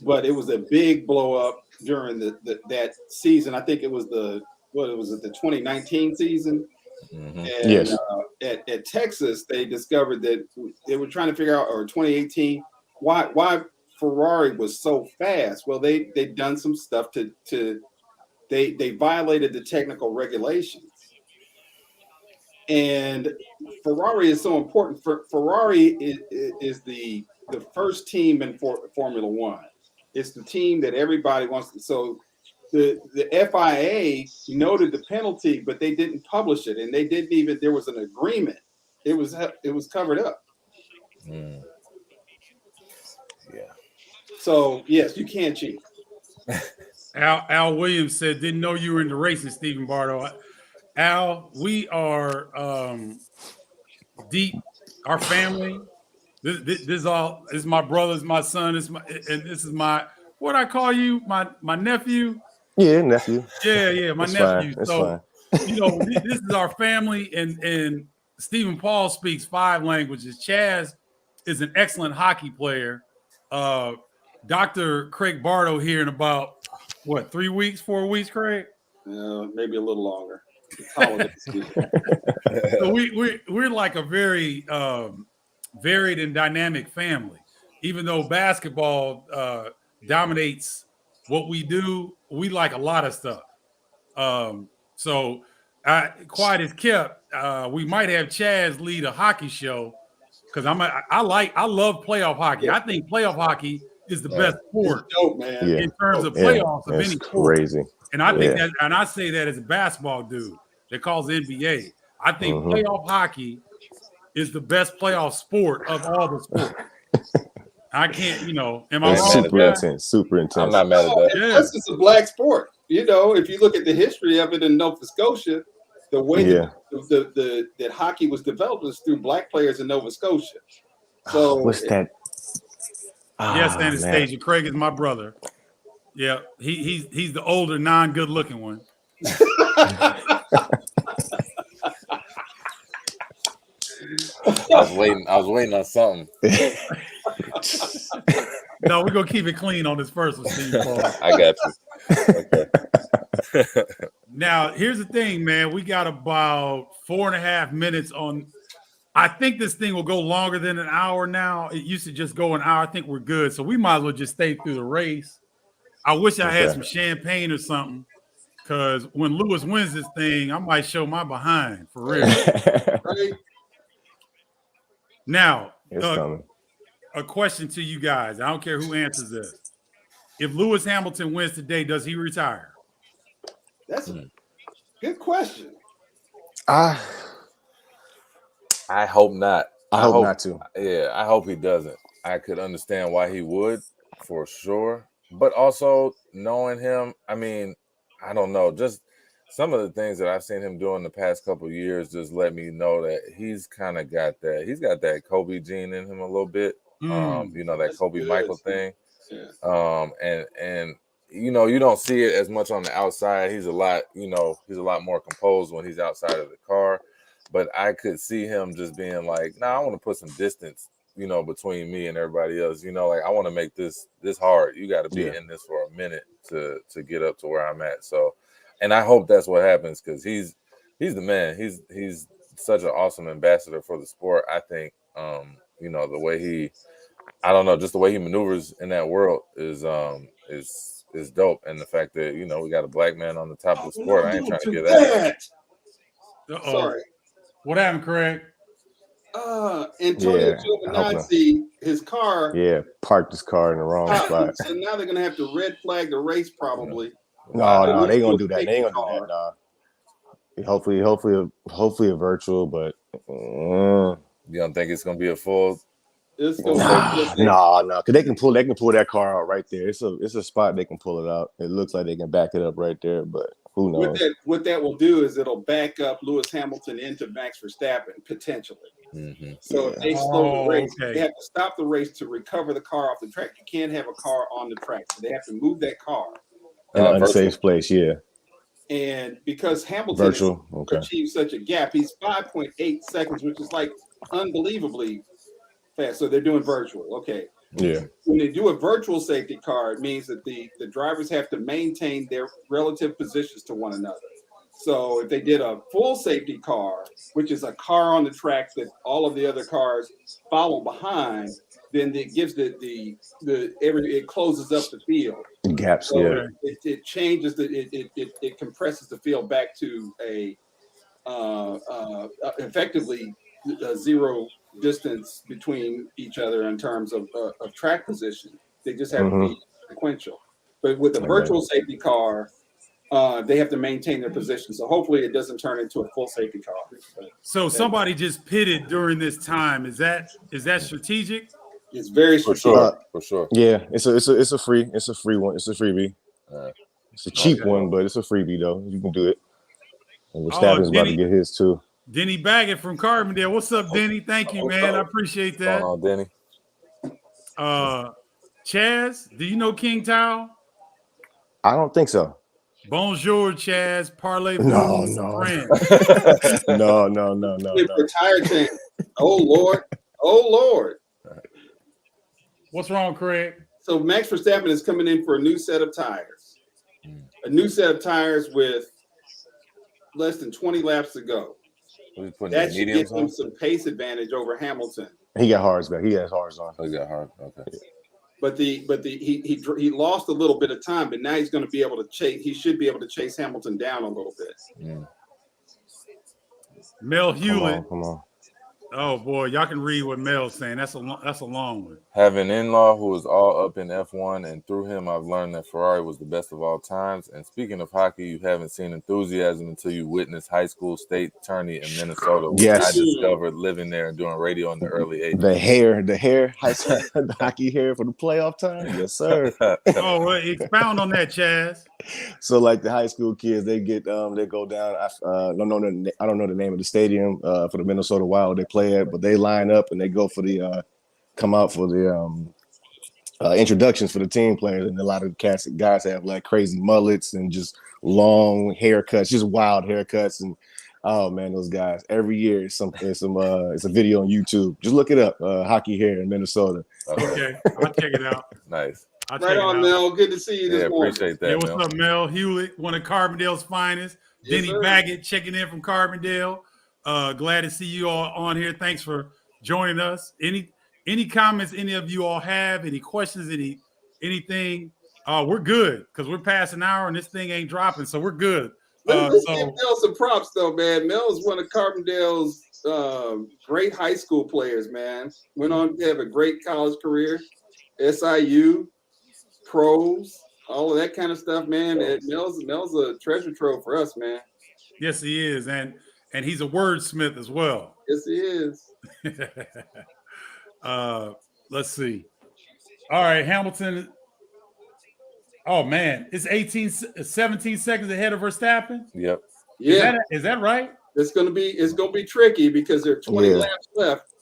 But it was a big blow up during that season. I think it was the 2019 season. Mm-hmm. And Yes. At Texas, they discovered that they were trying to figure out, or 2018, why Ferrari was so fast. Well, they'd done some stuff they violated the technical regulations. And Ferrari is so important. Ferrari is the first team in Formula One. It's the team that everybody wants to. So the FIA noted the penalty, but they didn't publish it, and they didn't even. There was an agreement. It was covered up. Yeah. So yes, you can cheat. Al Williams said, "Didn't know you were into racing, Stephen Bardo." Al, we are deep. Our family. This is my brother's, my son, and this is my, what I call you, my nephew. Yeah, nephew. Yeah, my That's nephew. Fine. That's so fine. this is our family, and Stephen Paul speaks 5 languages. Chaz is an excellent hockey player. Dr. Craig Bardo here in about 3 weeks, 4 weeks, Craig? Maybe a little longer. It's holiday season. So we're like a very varied and dynamic family. Even though basketball dominates what we do, we like a lot of stuff. So quiet as kept, we might have Chaz lead a hockey show, because I love playoff hockey. Yeah. I think playoff hockey is the best sport dope, man. in terms of playoffs of any sport. Crazy. And I think that, and I say that as a basketball dude that calls NBA. I think playoff hockey is the best playoff sport of all the sports. I can't, am I wrong? Super intense, super intense. I'm not mad at that. Plus, it's a black sport. If you look at the history of it in Nova Scotia, the way that hockey was developed was through black players in Nova Scotia. So what's that? Yes, Anastasia. Man. Craig is my brother. Yeah, he's the older, non-good looking one. I was waiting on something. No, we're gonna keep it clean on this first one, Steve Paul. I got you. Okay. Now, here's the thing, man. We got about 4.5 minutes on. I think this thing will go longer than an hour now. It used to just go an hour. I think we're good. So we might as well just stay through the race. I wish I had some champagne or something, because when Lewis wins this thing, I might show my behind for real. Right? Now, a question to you guys. I don't care who answers this. If Lewis Hamilton wins today, does he retire? That's a good question. I hope not. I hope not too. Yeah, I hope he doesn't. I could understand why he would, for sure. But also, knowing him, I mean, I don't know. Just some of the things that I've seen him do in the past couple of years just let me know that he's kind of got that. He's got that Kobe gene in him a little bit. That Kobe Michael thing. Yeah. And you don't see it as much on the outside. He's a lot more composed when he's outside of the car. But I could see him just being like, I want to put some distance, between me and everybody else. I want to make this hard. You got to be in this for a minute to get up to where I'm at. So, and I hope that's what happens, because he's the man. He's such an awesome ambassador for the sport. I think, the way just the way he maneuvers in that world is dope. And the fact that, we got a black man on the top of the sport, I ain't trying to get that. Sorry. What happened, Craig? Antonio Giovinazzi, his car. Yeah, parked his car in the wrong spot. So now they're gonna have to red flag the race, probably. No, they ain't gonna do that. They ain't gonna do that. Nah. Hopefully a virtual, but you don't think it's gonna be a full? It's gonna no, because they can pull that car out right there. It's a spot they can pull it out. It looks like they can back it up right there, but who knows? What that will do is it'll back up Lewis Hamilton into Max Verstappen potentially. Mm-hmm. So if they slow the race, they have to stop the race to recover the car off the track. You can't have a car on the track, so they have to move that car in an unsafe place. Yeah. And because Hamilton achieved such a gap, he's 5.8 seconds, which is like unbelievably fast. So they're doing virtual. Okay. Yeah. When they do a virtual safety car, it means that the drivers have to maintain their relative positions to one another. So if they did a full safety car, which is a car on the track that all of the other cars follow behind, then it gives it closes up the field. Gaps, so it changes it compresses the field back to a effectively a zero distance between each other in terms of track position. They just have to be sequential. But with the virtual safety car, they have to maintain their position. So hopefully it doesn't turn into a full safety car. So somebody just pitted during this time. Is that strategic? It's very strategic. For sure. Yeah, it's a free one. It's a freebie. It's a cheap one, but it's a freebie though. You can do it. And Verstappen's about to get his too. Denny Baggett from Carbondale. What's up, Denny? Thank you, man. I appreciate that. What's going on, Denny? Chaz, do you know King Tao? I don't think so. Bonjour, Chaz. Parlay. No. Retired champ. Oh Lord. What's wrong, Craig? So Max Verstappen is coming in for a new set of tires. A new set of tires with less than 20 laps to go. That should give him some pace advantage over Hamilton. He got hards back. He has hards on. Oh, he got hard. Okay. But he lost a little bit of time, but now he's going to be able to chase. He should be able to chase Hamilton down a little bit. Mel Hewlett. Come on. Oh boy, y'all can read what Mel's saying. That's a long one. Have an in-law who is all up in F1, and through him, I've learned that Ferrari was the best of all times. And speaking of hockey, you haven't seen enthusiasm until you witness high school state tourney in Minnesota, which I discovered living there and doing radio in the early 80s. The hair, the hockey hair for the playoff time. Yes, sir. Oh, well, expound on that, Chaz. So like the high school kids, they get they go down. I don't know the name of the stadium for the Minnesota Wild they play at, but they line up and they go for the come out for the introductions for the team players, and a lot of the guys have like crazy mullets and just long haircuts, just wild haircuts, and oh man, those guys every year it's a video on YouTube. Just look it up, hockey hair in Minnesota. Okay, I'll check it out. Nice. Right on, Mel. Good to see you this morning. Appreciate that. Yeah, what's up, Mel Hewlett, one of Carbondale's finest. Yes, Denny sir. Baggett checking in from Carbondale. Glad to see you all on here. Thanks for joining us. Any comments any of you all have? Any questions? Anything? We're good because we're past an hour and this thing ain't dropping, so we're good. Let's give Mel some props though, man. Mel is one of Carbondale's great high school players, man. Went on to have a great college career, SIU, pros, all of that kind of stuff, man. Mel's a treasure trove for us, man. Yes, he is, and he's a wordsmith as well. Yes, he is. Let's see. All right, Hamilton. Oh man, it's 17 seconds ahead of Verstappen. Yep. Yeah. Is that right? It's gonna be tricky because there are 20 laps left.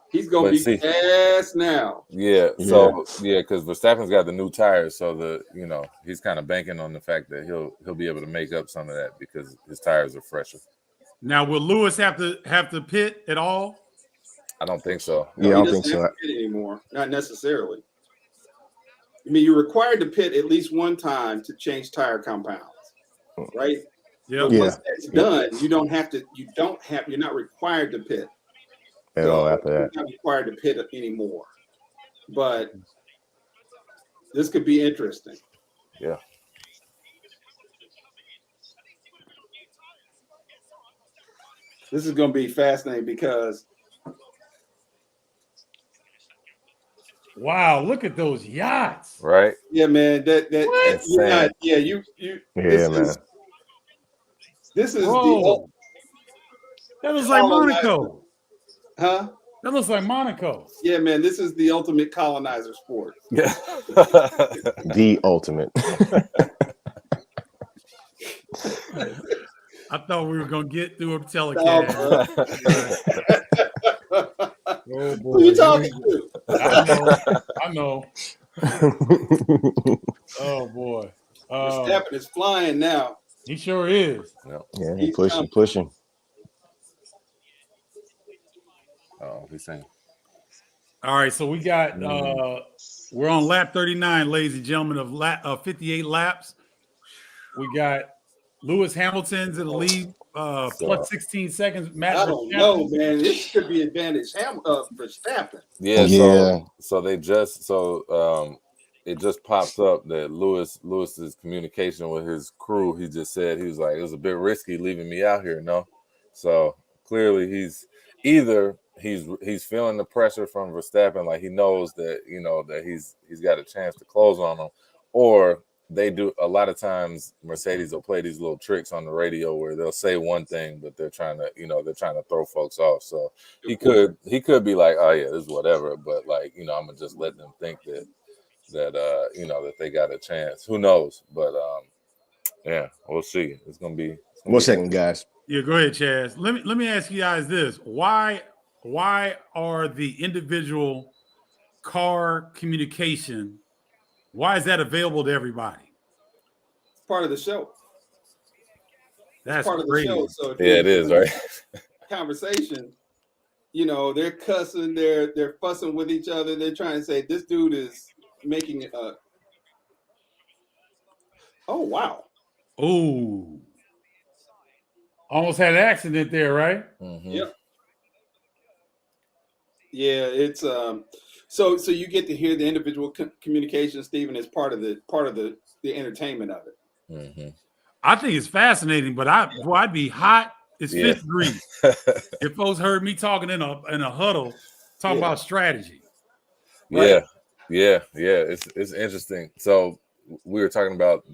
He's gonna be fast now. Yeah. So because Verstappen's got the new tires, so he's kind of banking on the fact that he'll be able to make up some of that because his tires are fresher. Now, will Lewis have to pit at all? I don't think so. Yeah, I don't think so anymore. Not necessarily. I mean, you're required to pit at least one time to change tire compounds, right? Yeah. Once that's done, you're not required to pit. At all after that. You're not required to pit anymore. But this could be interesting. Yeah. This is going to be fascinating because wow, look at those yachts. Right? Yeah, man. That you're not, man. This is Whoa. That looks like Monaco. Huh? That looks like Monaco. Yeah, man. This is the ultimate colonizer sport. Yeah. The ultimate. I thought we were gonna get through a telecast. Oh, boy. Who you talking to? I know. Oh boy. Verstappen is flying now. He sure is. Yeah, he's pushing. Oh, he's saying. All right, so we got we're on lap 39, ladies and gentlemen, of 58 laps. We got Lewis Hamilton's in the lead, plus 16 seconds. I don't know, man. This could be advantage Verstappen. Yeah. So they just it just pops up that Lewis's communication with his crew. He just said he was like, it was a bit risky leaving me out here. No, so clearly he's feeling the pressure from Verstappen, like he knows that that he's got a chance to close on him, or they do a lot of times. Mercedes will play these little tricks on the radio where they'll say one thing, but they're trying to throw folks off. So he could be like, oh yeah, this is whatever, but like I'm gonna just let them think that that they got a chance. Who knows? But yeah, we'll see. It's gonna be 1 second, guys. Yeah, go ahead, Chaz. Let me ask you guys this: Why are the individual car communication? Why is that available to everybody? It's part of the show. That's part of crazy. the show. So yeah, it is, right? Conversation. They're cussing, they're fussing with each other. They're trying to say this dude is making it. Oh wow. Oh. Almost had an accident there, right? Mm-hmm. Yep. Yeah, it's so you get to hear the individual communication, Stephen, as part of the entertainment of it. Mm-hmm. I think it's fascinating, but I'd be hot It's fifth degree. If folks heard me talking in a huddle, talking about strategy. Right? Yeah. It's interesting. So we were talking about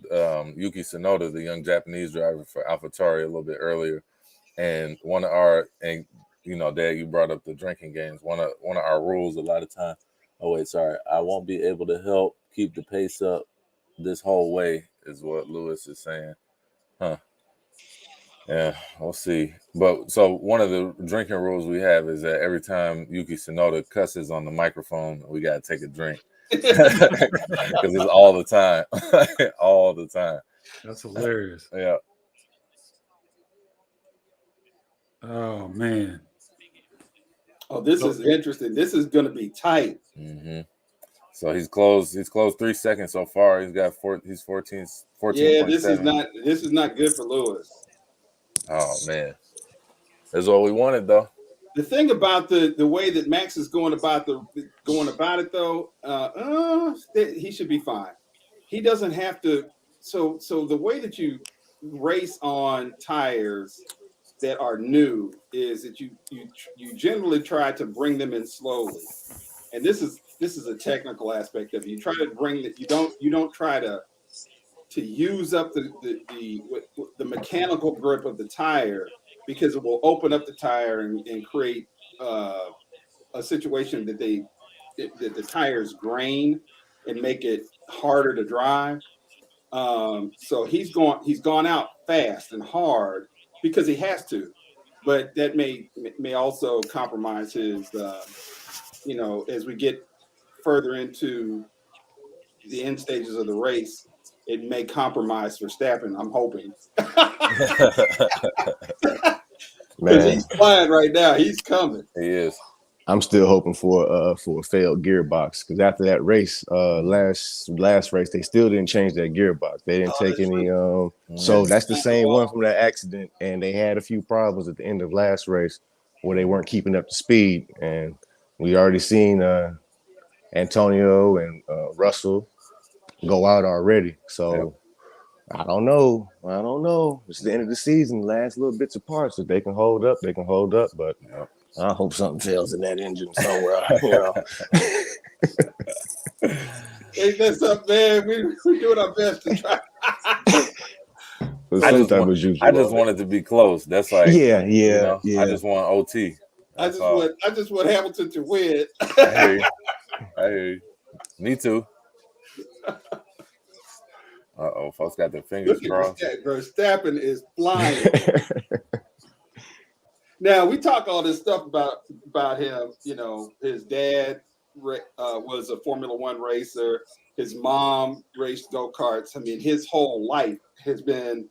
Yuki Tsunoda, the young Japanese driver for AlphaTauri a little bit earlier, and Dad, you brought up the drinking games. One of our rules a lot of time. Oh wait, sorry, I won't be able to help keep the pace up this whole way, is what Lewis is saying. Huh. Yeah, we'll see. But so one of the drinking rules we have is that every time Yuki Tsunoda cusses on the microphone, we gotta take a drink because it's all the time, all the time. That's hilarious. Yeah. Oh man. Oh, this is interesting. This is going to be tight. Mm-hmm. So he's closed 3 seconds so far. He's got he's 14. Yeah, this is not good for Lewis. Oh man, that's what we wanted though. The thing about the way that Max is going about it though, he should be fine. He doesn't have to. So the way that you race on tires that are new is that you generally try to bring them in slowly, and this is a technical aspect of it. You try to bring that you don't try to use up the mechanical grip of the tire, because it will open up the tire and create a situation that the tires grain and make it harder to drive. So he's gone out fast and hard because he has to, but that may also compromise his as we get further into the end stages of the race, it may compromise Verstappen. I'm hoping. Because he's flying right now. He's coming. He is. I'm still hoping for a failed gearbox, because after that race, last race, they still didn't change that gearbox. They didn't take any. So that's the same one from that accident, and they had a few problems at the end of last race where they weren't keeping up to speed, and we already seen Antonio and Russell go out already. So I don't know. It's the end of the season, last little bits of parts. If they can hold up, they can hold up. But I hope something fails in that engine somewhere. Ain't that something, man? We're doing our best to try. I just want it to be close. That's like yeah. I just want OT. I just want Hamilton to win. I hear you. Me too. Folks got their fingers crossed. Verstappen is flying. Now we talk all this stuff about him. His dad was a Formula One racer. His mom raced go-karts. I mean, his whole life has been.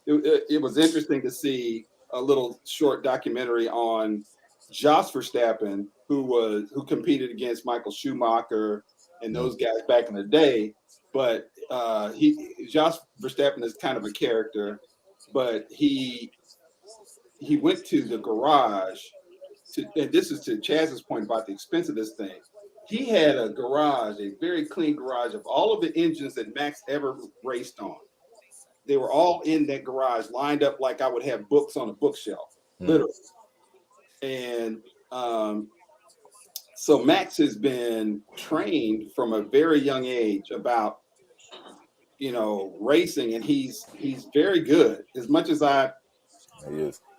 It was interesting to see a little short documentary on Jos Verstappen, who competed against Michael Schumacher and those guys back in the day. But Jos Verstappen is kind of a character, but he went to the garage and this is to Chaz's point about the expense of this thing. He had a garage, a very clean garage of all of the engines that Max ever raced on. They were all in that garage, lined up like I would have books on a bookshelf, literally. And so Max has been trained from a very young age about racing, and he's very good. As much as I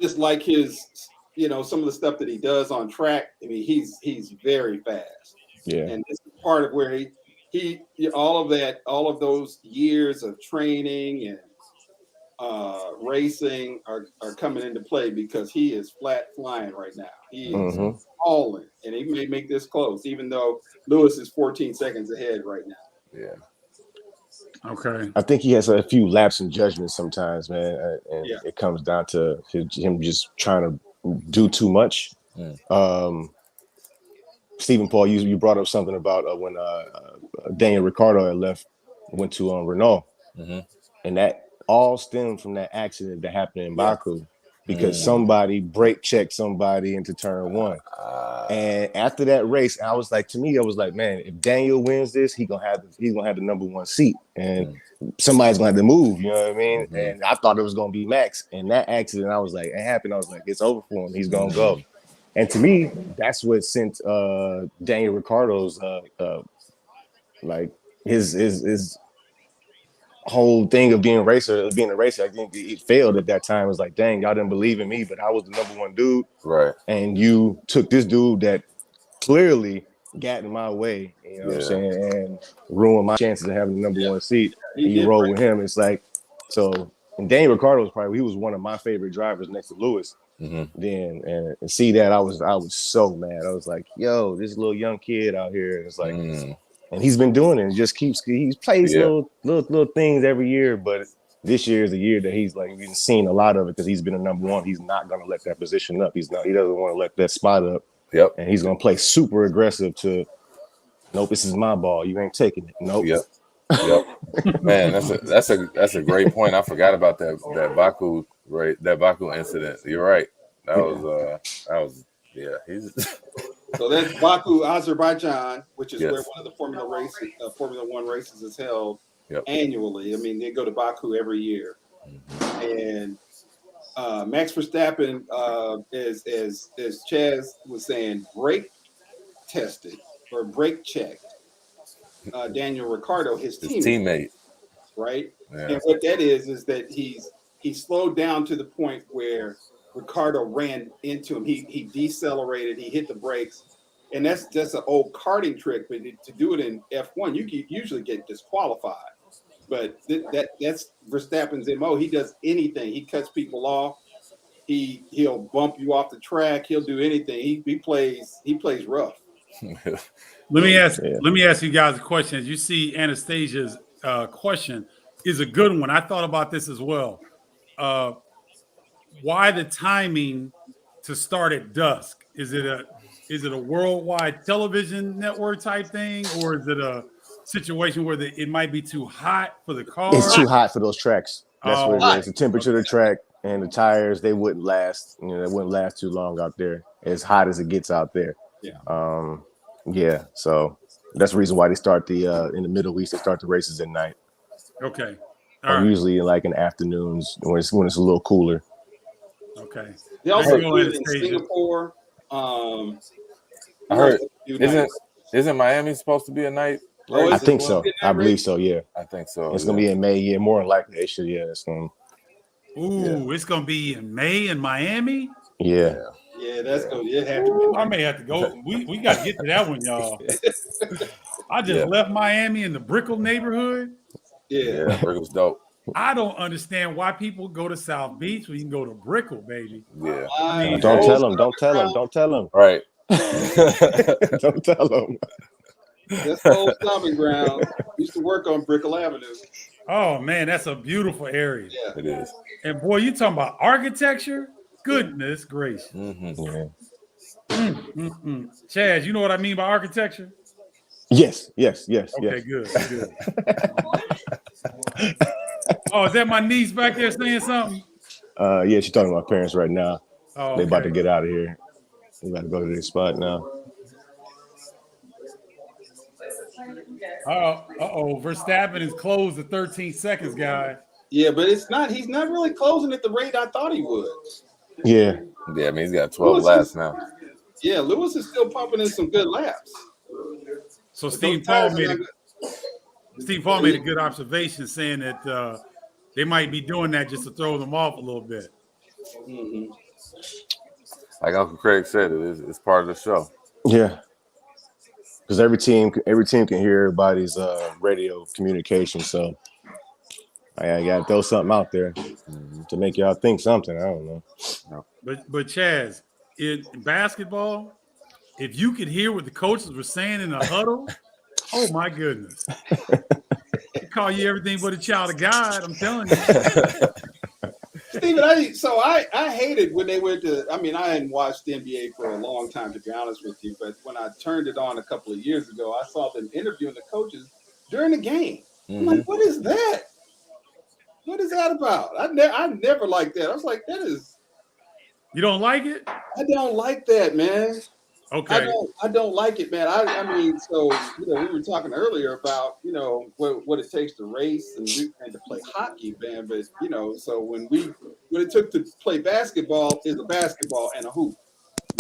just like his some of the stuff that he does on track, I mean he's very fast. Yeah. And this is part of where he all of those years of training and racing are coming into play, because he is flat flying right now. He is hauling, and he may make this close, even though Lewis is 14 seconds ahead right now. Yeah. Okay. I think he has a few laps in judgment sometimes, man, and it comes down to him just trying to do too much. Stephen Paul, you brought up something about when Daniel Ricciardo had went to Renault, and that all stemmed from that accident that happened in Baku. because somebody brake checked somebody into turn one. And after that race, I was like, man, if Daniel wins this, he's gonna have the number one seat, and somebody's gonna have to move. You know what I mean? And I thought it was gonna be Max. And that accident, I was like, it happened. I was like, it's over for him. He's gonna go. And to me, that's what sent Daniel Ricciardo's like his whole thing of being a racer. I think it failed at that time. It was like, dang, y'all didn't believe in me, but I was the number one dude. Right. And you took this dude that clearly got in my way, you know what I'm saying, and ruined my chances of having the number one seat. And you roll with him. It's like, so, and Daniel Ricciardo he was one of my favorite drivers next to Lewis. Then and see that I was so mad. I was like, yo, this little young kid out here. And it's like, and he's been doing it. And just he plays little things every year, but this year is the year that he's like been seeing a lot of it because he's been a number one. He's not gonna let that position up. He doesn't want to let that spot up. Yep. And he's gonna play super aggressive to nope, this is my ball. You ain't taking it. Nope. Yep. Man, that's a great point. I forgot about that Baku incident. You're right. That was he's So that's Baku, Azerbaijan, which is where one of the Formula One races is held annually. I mean, they go to Baku every year, and Max Verstappen, as Chaz was saying, brake tested or brake checked Daniel Ricciardo, his teammate, right? Yeah. And what that is that he slowed down to the point where Ricciardo ran into him. He decelerated. He hit the brakes, and that's just an old karting trick. But to do it in F1, you can usually get disqualified. But that's Verstappen's MO. He does anything. He cuts people off. He'll bump you off the track. He'll do anything. He plays rough. Let me ask you guys a question. As you see, Anastasia's question is a good one. I thought about this as well. Why the timing to start at dusk? Is it a worldwide television network type thing, or is it a situation where it might be too hot for the car? It's too hot for those tracks. That's what it is. The temperature of the track and the tires, they wouldn't last. They wouldn't last too long out there. As hot as it gets out there. Yeah. So that's the reason why they start in the Middle East. They start the races at night. Okay. Usually like in afternoons when it's a little cooler. Okay. They also do it in Singapore. I heard isn't Miami supposed to be a night? I think so. I believe so. Yeah. I think so. It's gonna be in May. Yeah, more than likely it should. Yeah, it's gonna. It's gonna be in May in Miami. Yeah. Yeah, that's going to have to be. I may have to go. We got to get to that one, y'all. I just left Miami in the Brickell neighborhood. Yeah, Brickell's dope. I don't understand why people go to South Beach when you can go to Brickell, baby. Yeah. I mean, Don't tell them. Right. Don't tell them. That's the old stomping ground. Used to work on Brickell Avenue. Oh man, that's a beautiful area. Yeah, it is. And boy, you talking about architecture? Goodness gracious. Chaz, you know what I mean by architecture? Yes. Okay, good. Oh, is that my niece back there saying something? Yeah, she's talking to my parents right now. Oh, okay. They about to get out of here. We got to go to their spot now. Verstappen is closed to 13 seconds, guys. Yeah, but it's not. He's not really closing at the rate I thought he would. Yeah. I mean, he's got 12 laps now. Yeah, Lewis is still pumping in some good laps. So Steve Paul made a good observation, saying that they might be doing that just to throw them off a little bit. Like Uncle Craig said, it's part of the show. Yeah. Because every team can hear everybody's radio communication. So I got to throw something out there to make y'all think something. I don't know. But Chaz, in basketball, if you could hear what the coaches were saying in the huddle, oh my goodness. They call you everything but a child of God, I'm telling you. Steven, I hated when they went to, I mean, I hadn't watched the NBA for a long time, to be honest with you, but when I turned it on a couple of years ago, I saw them interviewing the coaches during the game. I'm like, what is that? What is that about? I never liked that. I was like, that is You don't like it? I don't like that, man. Okay. I don't like it, man. I mean, so we were talking earlier about what it takes to race and to play hockey, man. But so when it took to play basketball is a basketball and a hoop,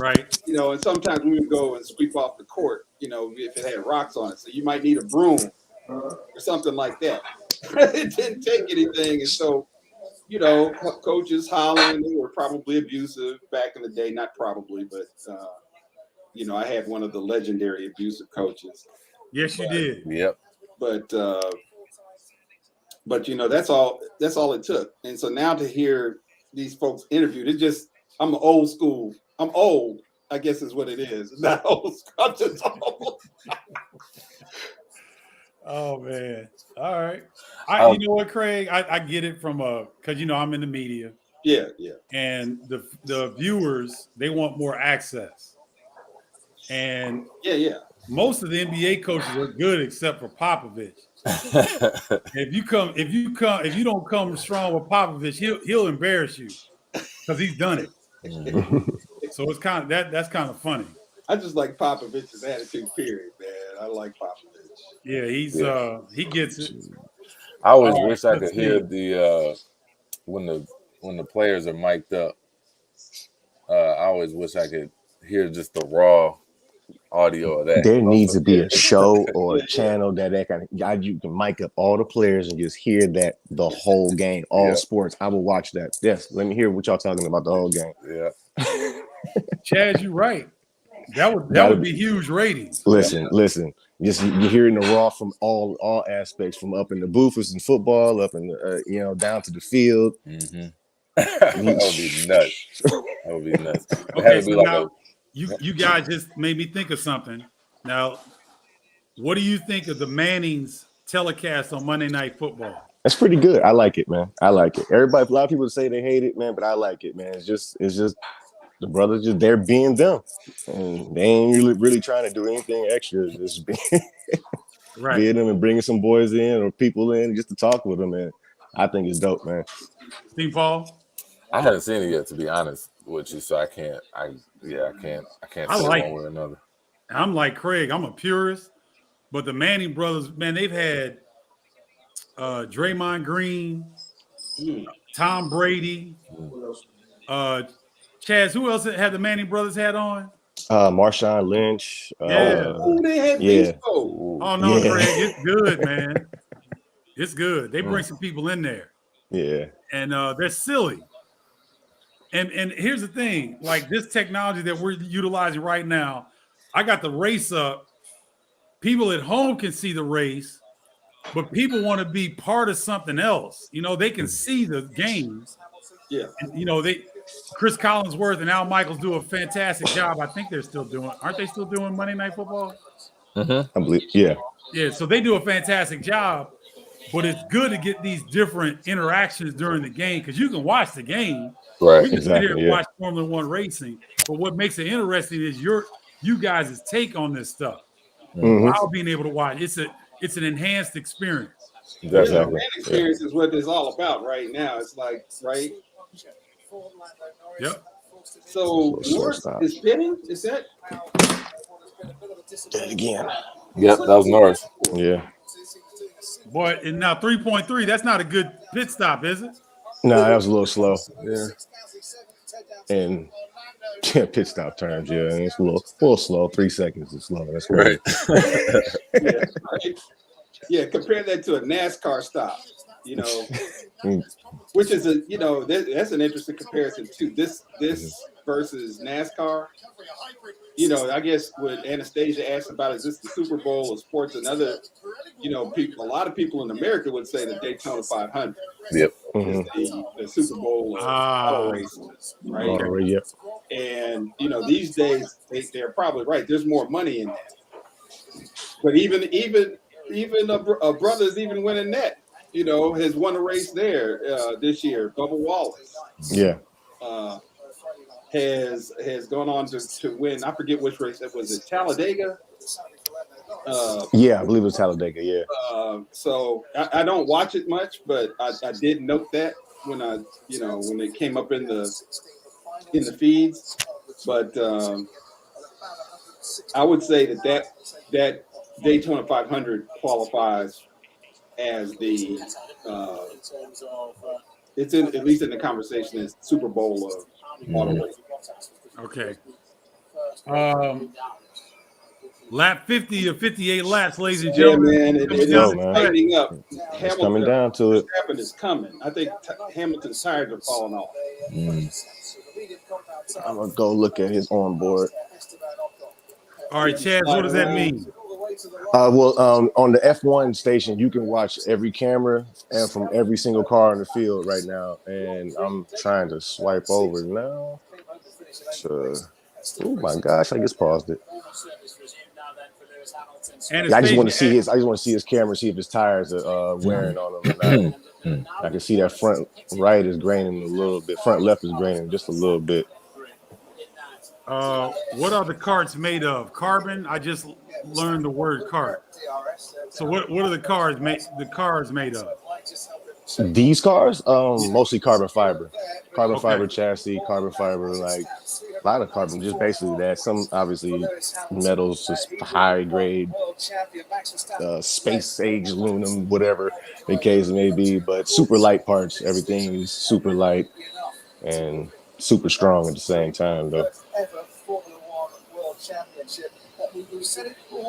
Right. and sometimes we would go and sweep off the court, if it had rocks on it. So you might need a broom or something like that. It didn't take anything, and so coaches hollering, they were probably abusive back in the day. Not probably, but. I had one of the legendary abusive coaches. Yes, you did. Yep. But that's all it took. And so now to hear these folks interviewed, I'm old school. I'm old, I guess is what it is. Not old school. I'm just old. Oh man. All right. You know what, Craig? I get it from because I'm in the media. Yeah. And the viewers, they want more access. And most of the NBA coaches are good except for Popovich. If you don't come strong with Popovich, he'll embarrass you because he's done it. So it's kind of that's kind of funny. I just like Popovich's attitude, period, man. I like Popovich. Yeah, he gets it. I always wish I could hear the when the players are mic'd up. I always wish I could hear just the raw audio of that. There needs to be a show or a channel that you can mic up all the players and just hear that the whole game, all sports. I will watch that. Yes, let me hear what y'all talking about the whole game. Yeah, Chaz, you're right. That would be huge ratings. Listen. Just you're hearing the raw from all aspects, from up in the booths in football, up in the down to the field. Mm-hmm. That would be nuts. Okay, so now, you guys just made me think of something. Now, what do you think of the Mannings telecast on Monday Night Football? That's pretty good. I like it, man. I like it. A lot of people say they hate it, man, but I like it, man. It's just the brothers they're being them, and they ain't really trying to do anything extra. Just being them and bringing some boys in or people in just to talk with them, man. I think it's dope, man. Steve Paul? I haven't seen it yet, to be honest with you, so I can't. I can't say one way or another. I'm like Craig. I'm a purist, but the Manning brothers, man, they've had Draymond Green, Tom Brady, Chaz. Who else had the Manning brothers had on? Marshawn Lynch. They had baseball. Oh no, Craig, it's good, man. It's good. They bring some people in there. Yeah, and they're silly. And here's the thing, like this technology that we're utilizing right now, I got the race up. People at home can see the race, but people want to be part of something else. They can see the games. Yeah. And, Chris Collinsworth and Al Michaels do a fantastic job. I think aren't they still doing Monday Night Football? Mm-hmm. I believe, yeah. Yeah, so they do a fantastic job, but it's good to get these different interactions during the game because you can watch the game. Right, we can sit here and watch Formula One racing, but what makes it interesting is you guys' take on this stuff. While being able to watch, it's an enhanced experience. Exactly. Experience is what it's all about right now. It's like Yep. So Norris is pitting. Is that? Did it again. Yep, that was Norris. Yeah. Boy, and now 3.3. That's not a good pit stop, is it? No, that was a little slow. Yeah. And pit stop terms, yeah, and it's a little slow. 3 seconds is slow. That's right. Yeah, compare that to a NASCAR stop, which is that's an interesting comparison too. This versus NASCAR. I guess what Anastasia asked about, is this the Super Bowl of sports? And other, people, a lot of people in America would say the Daytona 500. Yep. Is the Super Bowl of auto races, right? Yep. And these days they're probably right. There's more money in that. But even a brother's even winning that, has won a race there this year. Bubba Wallace. Yeah. Has gone on to win. I forget which race that was. It Talladega? Yeah, I believe it was Talladega. Yeah. So I don't watch it much, but I did note that when when it came up in the in the feeds, but I would say that Daytona 500 qualifies as the it's in at least in the conversation as Super Bowl of auto racing. Okay. Lap 50 or 58 laps, ladies and Yeah, gentlemen. man, it is tightening up. It's coming down to it. Verstappen is coming. I think Hamilton's tires are falling off. I'm gonna go look at his onboard. All right, Chaz, what does that mean? On the F1 station, you can watch every camera and from every single car in the field right now. And I'm trying to swipe over now. Oh my gosh, I just paused it. I just want to see his camera, see if his tires are wearing on him or not. I can see that front right is graining a little bit. Front left is graining just a little bit. What are the carts made of? Carbon? I just learned the word cart. So what are the cars made of? These cars, mostly carbon fiber. Carbon fiber chassis, carbon fiber, like a lot of carbon, just basically that. Some obviously metals, just high grade, space age aluminum, whatever the case may be, but super light parts. Everything is super light and super strong at the same time, though.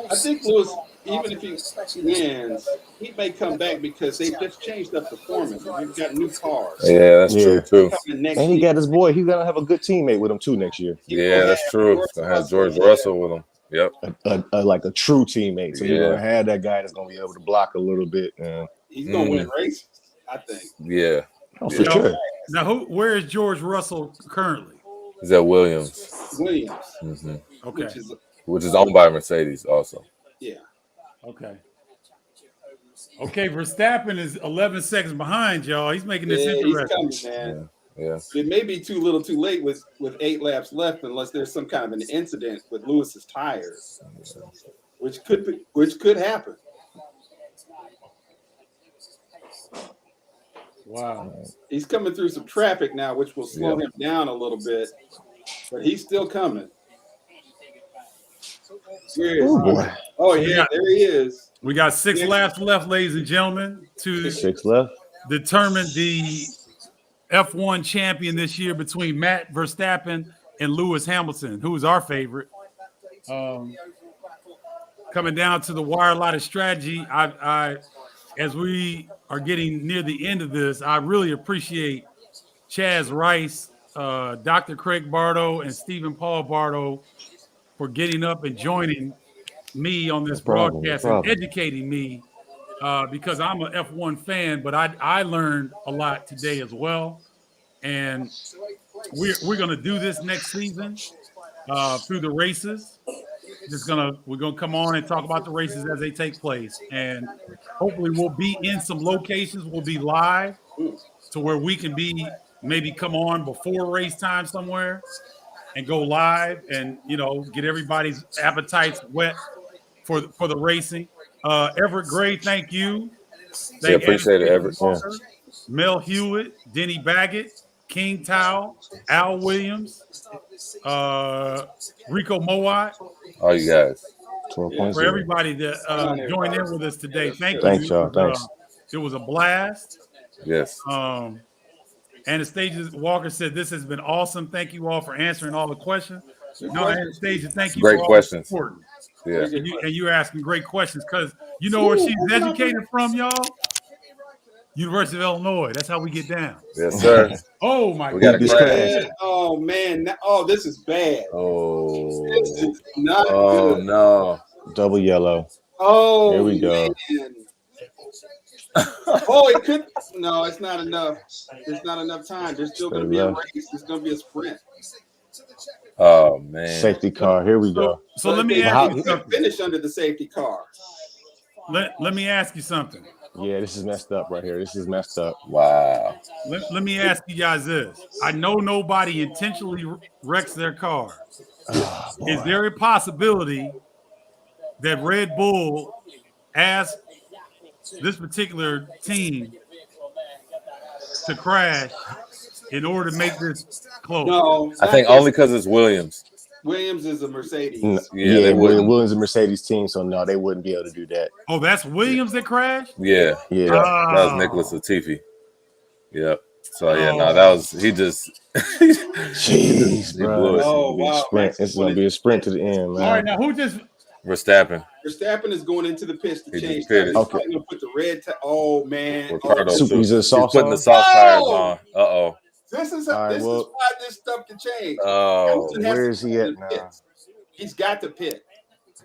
I think Lewis, even if he wins, he may come back because they just changed up the format. They've got new cars. Yeah, that's true too. And he got his boy. He's gonna have a good teammate with him too next year. Yeah, that's true. Gonna have George Russell with him. Yep. Like a true teammate. So you're gonna have that guy that's gonna be able to block a little bit. He's gonna win races, I think. Yeah. Oh, for sure. Now, where is George Russell currently? He's at Williams. Mm-hmm. Okay. Which is owned by Mercedes also. Yeah. Okay. Okay, Verstappen is 11 seconds behind, y'all. He's making this interesting. He's coming, man. Yeah. It may be too late with 8 laps left unless there's some kind of an incident with Lewis's tires, which could happen. Wow. He's coming through some traffic now, which will slow him down a little bit, but he's still coming. Oh, yeah, there he is. We got 6 laps left, ladies and gentlemen, to 6 left. Determine the F1 champion this year between Matt Verstappen and Lewis Hamilton, who is our favorite. Coming down to the wire, a lot of strategy. As we are getting near the end of this, I really appreciate Chaz Rice, Dr. Craig Bardo, and Stephen Paul Bardo for getting up and joining me on this broadcast and educating me because I'm an F1 fan, but I learned a lot today as well. And we're going to do this next season through the races. We're gonna come on and talk about the races as they take place, and hopefully we'll be in some locations. We'll be live to where we can maybe come on before race time somewhere and go live and get everybody's appetites wet for the racing. Everett Gray, thank you. Appreciate it, Everett. Mel Hewitt, Denny Baggett, King Tao, Al Williams, Rico Moat. All you guys. For everybody that joined in with us today. Thank you. Thanks, y'all. Thanks. It was a blast. Yes. Anastasia Walker said, this has been awesome. Thank you all for answering all the questions. No, Anastasia, thank you great for questions. All the yeah. And you're asking great questions because you know where she's educated from, y'all? University of Illinois. That's how we get down. Yes, sir. Oh my God! Oh man! This is bad. Oh, this is not good. No! Double yellow. Oh, here we go. It could. No, it's not enough. There's not enough time. There's still going to be a race. There's going to be a sprint. Oh man! Safety car. Here we go. So let me ask you something. Finish under the safety car. Let me ask you something. Yeah, this is messed up right here. This is messed up. Wow. Let me ask you guys this. I know nobody intentionally wrecks their car. Is there a possibility that Red Bull asked this particular team to crash in order to make this close? No, I think only because it's Williams. Williams is a Mercedes. Yeah, they wouldn't. Williams and Mercedes team, so no, they wouldn't be able to do that. Oh, that's Williams that crashed? Yeah. That was Nicholas Latifi. Yep. So no, that was he just. Jeez, bro. Oh wow! It's gonna be a sprint to the end, man. All right, now who just? Verstappen. Verstappen is going into the pits to He change just pitted. tires. He's probably gonna put the red. Oh man! Ricardo, He's putting the soft tires on. Uh-oh. This is All right, this is why this stuff can change. Oh, where is he at now? He's got to pit.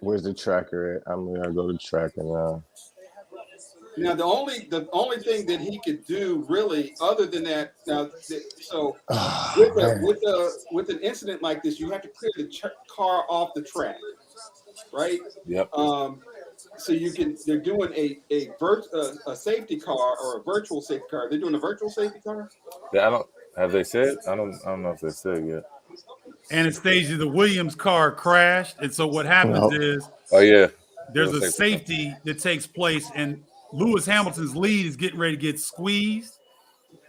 Where's the tracker at? I'm gonna go to the tracker now. Now the only thing that he could do really, other than that, so with an incident like this, you have to clear the car off the track, right? Yep. So they're doing a safety car or a virtual safety car. They're doing a virtual safety car. Have they said? I don't know if they said yet. Anastasia, the Williams car crashed, and so what happens is, there's a safety that takes place, and Lewis Hamilton's lead is getting ready to get squeezed,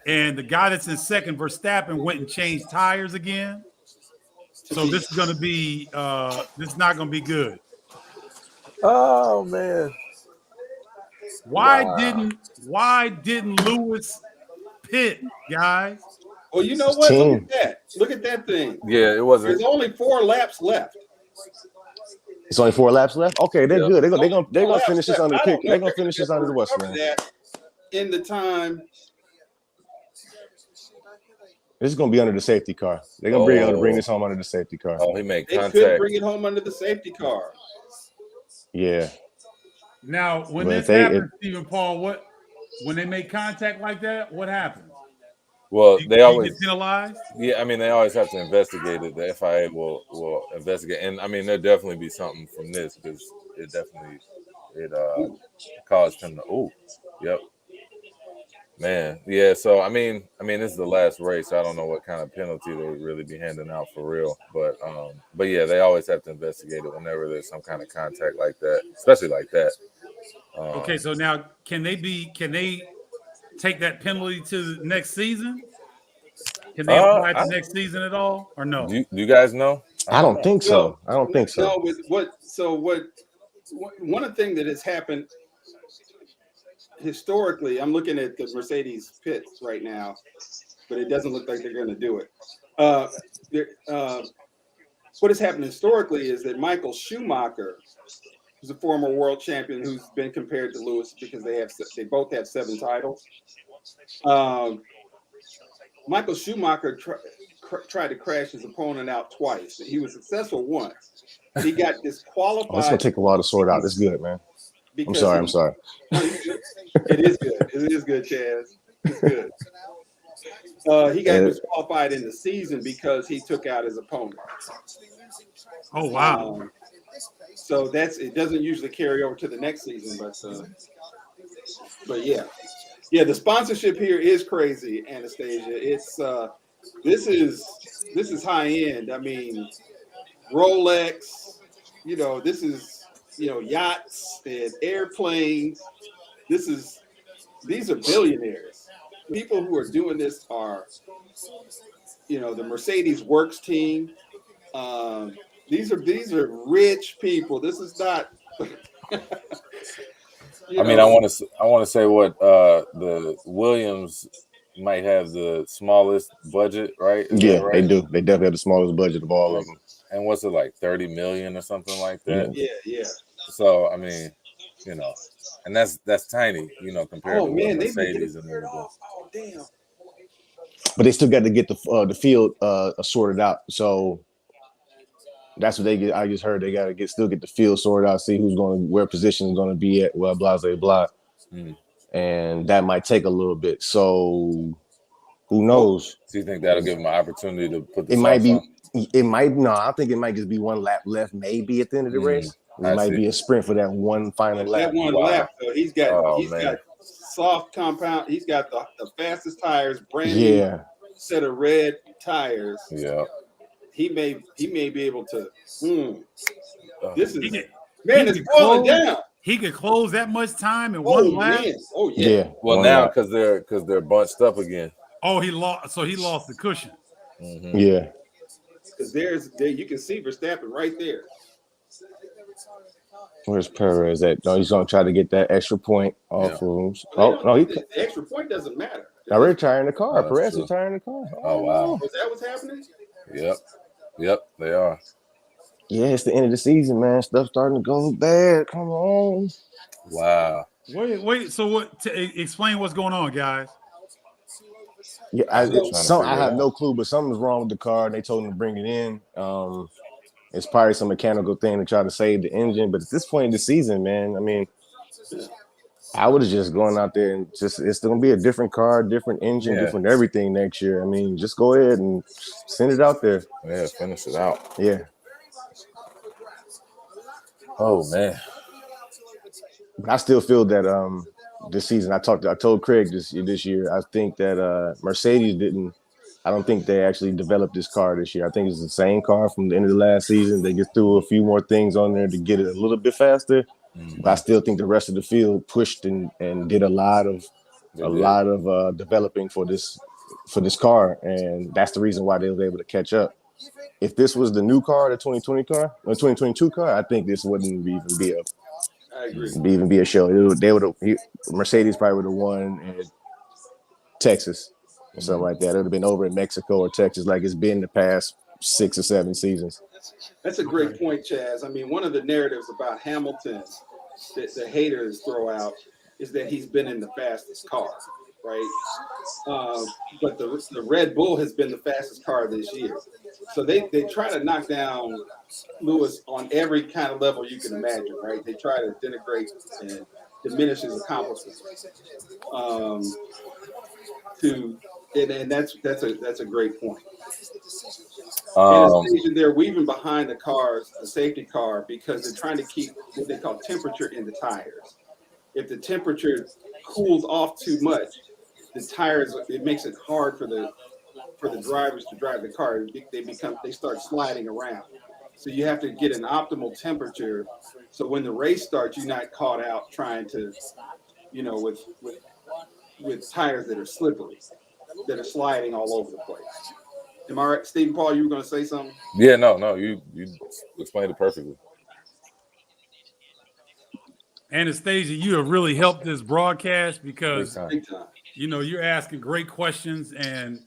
and the guy that's in second, Verstappen, went and changed tires again. So this is going to be this is not going to be good. Oh man! Why didn't Lewis pit, guys? Well, you know what? Look at that. Look at that thing. Yeah, it wasn't. There's only 4 laps left. It's only 4 laps left. Okay, they're good. They're gonna finish this under the pick. They're gonna finish this under the West, man. In the time. This is gonna be under the safety car. They're gonna be able to bring this home under the safety car. Oh, he made contact. They could bring it home under the safety car. Yeah. Now, when this happens, Stephen Paul, when they make contact like that, what happens? Well, they always get penalized. Yeah, I mean, they always have to investigate it. The FIA will investigate, and I mean, there'll definitely be something from this because it caused him to. Oh, yep, man, yeah. So I mean, this is the last race. So I don't know what kind of penalty they would really be handing out for real, but yeah, they always have to investigate it whenever there's some kind of contact like that, especially like that. Okay, so now can they take that penalty to the next season? Can they apply it to next season at all, or no? Do you guys know? I don't think so. I don't think so. No, one of the things that has happened historically, I'm looking at the Mercedes pits right now, but it doesn't look like they're going to do it. What has happened historically is that Michael Schumacher, who's a former world champion who's been compared to Lewis because they both have 7 titles. Michael Schumacher tried to crash his opponent out twice. He was successful once. He got disqualified. It's gonna take a while to sort out. It's good, man. I'm sorry. It is good. It is good, Chaz. It's good. He got disqualified in the season because he took out his opponent. Oh wow! So it doesn't usually carry over to the next season, but yeah. The sponsorship here is crazy, Anastasia. It's this is high end. I mean, Rolex. This is yachts and airplanes. These are billionaires. People who are doing this are the Mercedes Works team. These are rich people. This is not. I mean, I want to say what the Williams might have the smallest budget, right? Right? They do. They definitely have the smallest budget of all of them. And what's it like, 30 million or something like that? Yeah. So I mean, and that's tiny, compared to what Mercedes and everything. Oh damn! But they still got to get the field sorted out. So that's what they get. I just heard they got to still get the field sorted out, see where position is going to be at. Well, blah blah blah, and that might take a little bit. So who knows? Do you think that'll give them an opportunity to put the? It might be. It might. No, I think it might just be 1 lap left, maybe at the end of the race. It might be a sprint for that one final lap. That one lap, though. He's got soft compound. He's got the fastest tires, brand new set of red tires. Yeah. He may be able to. This is it's boiling down. He could close that much time in one lap. Man. Oh yeah. Well, now because they're bunched up again. Oh, he lost. So he lost the cushion. Mm-hmm. Yeah. Because there you can see Verstappen right there. Where's Perez at? No, he's gonna try to get that extra point off of him. Well, Oh no, the extra point doesn't matter. now we're retiring the car. Oh, Perez true. retiring the car. Oh wow. Was that what's happening? Yep, they are. Yeah, it's the end of the season, man. Stuff's starting to go bad. Come on. Wow. Wait. So what? Explain what's going on, guys. Yeah, I'm trying to I figure have it no out. clue, but something's wrong with the car, and they told him to bring it in. It's probably some mechanical thing to try to save the engine. But at this point in the season, man, I mean, I would have just gone out there and it's going to be a different car, different engine, different everything next year. I mean, just go ahead and send it out there. Yeah, finish it out. Yeah. Oh man. But I still feel that this season, I told Craig this year, I think that Mercedes I don't think they actually developed this car this year. I think it's the same car from the end of the last season. They just threw a few more things on there to get it a little bit faster. Mm-hmm. But I still think the rest of the field pushed and did a lot of developing for this car, and that's the reason why they was able to catch up. If this was the new car, the 2020 car, or 2022 car, I think this wouldn't even be a show. Mercedes probably would have won in Texas or something like that. It would have been over in Mexico or Texas, like it's been the past 6 or 7 seasons. That's a great point, Chaz. I mean, one of the narratives about Hamilton that the haters throw out is that he's been in the fastest car, right? But the Red Bull has been the fastest car this year. So they try to knock down Lewis on every kind of level you can imagine, right? They try to denigrate and diminish his accomplishments. And that's a great point. And they're weaving behind the safety car, because they're trying to keep what they call temperature in the tires. If the temperature cools off too much, the tires, it makes it hard for the drivers to drive the car. They start sliding around. So you have to get an optimal temperature, so when the race starts, you're not caught out trying to, with tires that are slippery, that are sliding all over the place. Am I right, Stephen Paul? You were going to say something? Yeah, no, you explained it perfectly. Anastasia, you have really helped this broadcast, because Big time. You're asking great questions, and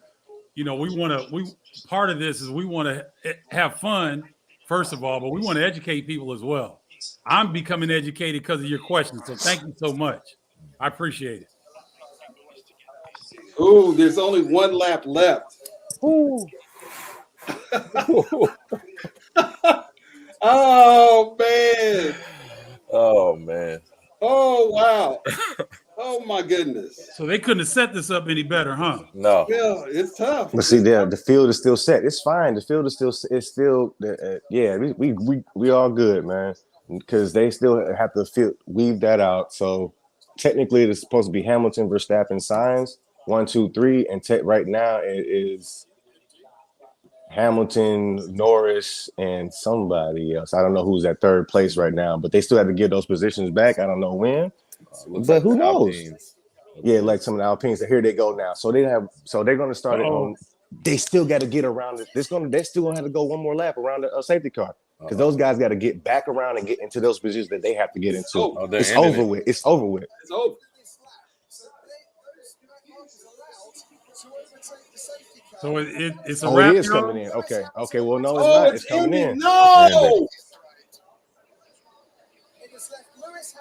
part of this is we want to have fun, first of all, but we want to educate people as well. I'm becoming educated because of your questions, so thank you so much. I appreciate it. Ooh, there's only one lap left. Ooh. Oh man. Oh wow. Oh my goodness. So they couldn't have set this up any better, huh? No. Yeah, it's tough. But see, the field is still set. It's fine. The field is still. We all good, man. Because they still have to weave that out. So technically, it's supposed to be Hamilton, Verstappen, Sainz, 1, 2, 3, and right now it is Hamilton, Norris, and somebody else. I don't know who's at third place right now, but they still have to get those positions back. I don't know when, but who knows? Alpines. Yeah, like some of the Alpines. Here they go now. So they're going to start it on. They still got to get around it. They still going to have to go one more lap around the safety car, because those guys got to get back around and get into those positions that they have to get into. It's over with. It's over with. It's over. So it's a wrap. It is coming in. Okay. Well, no, it's not. It's coming in. No.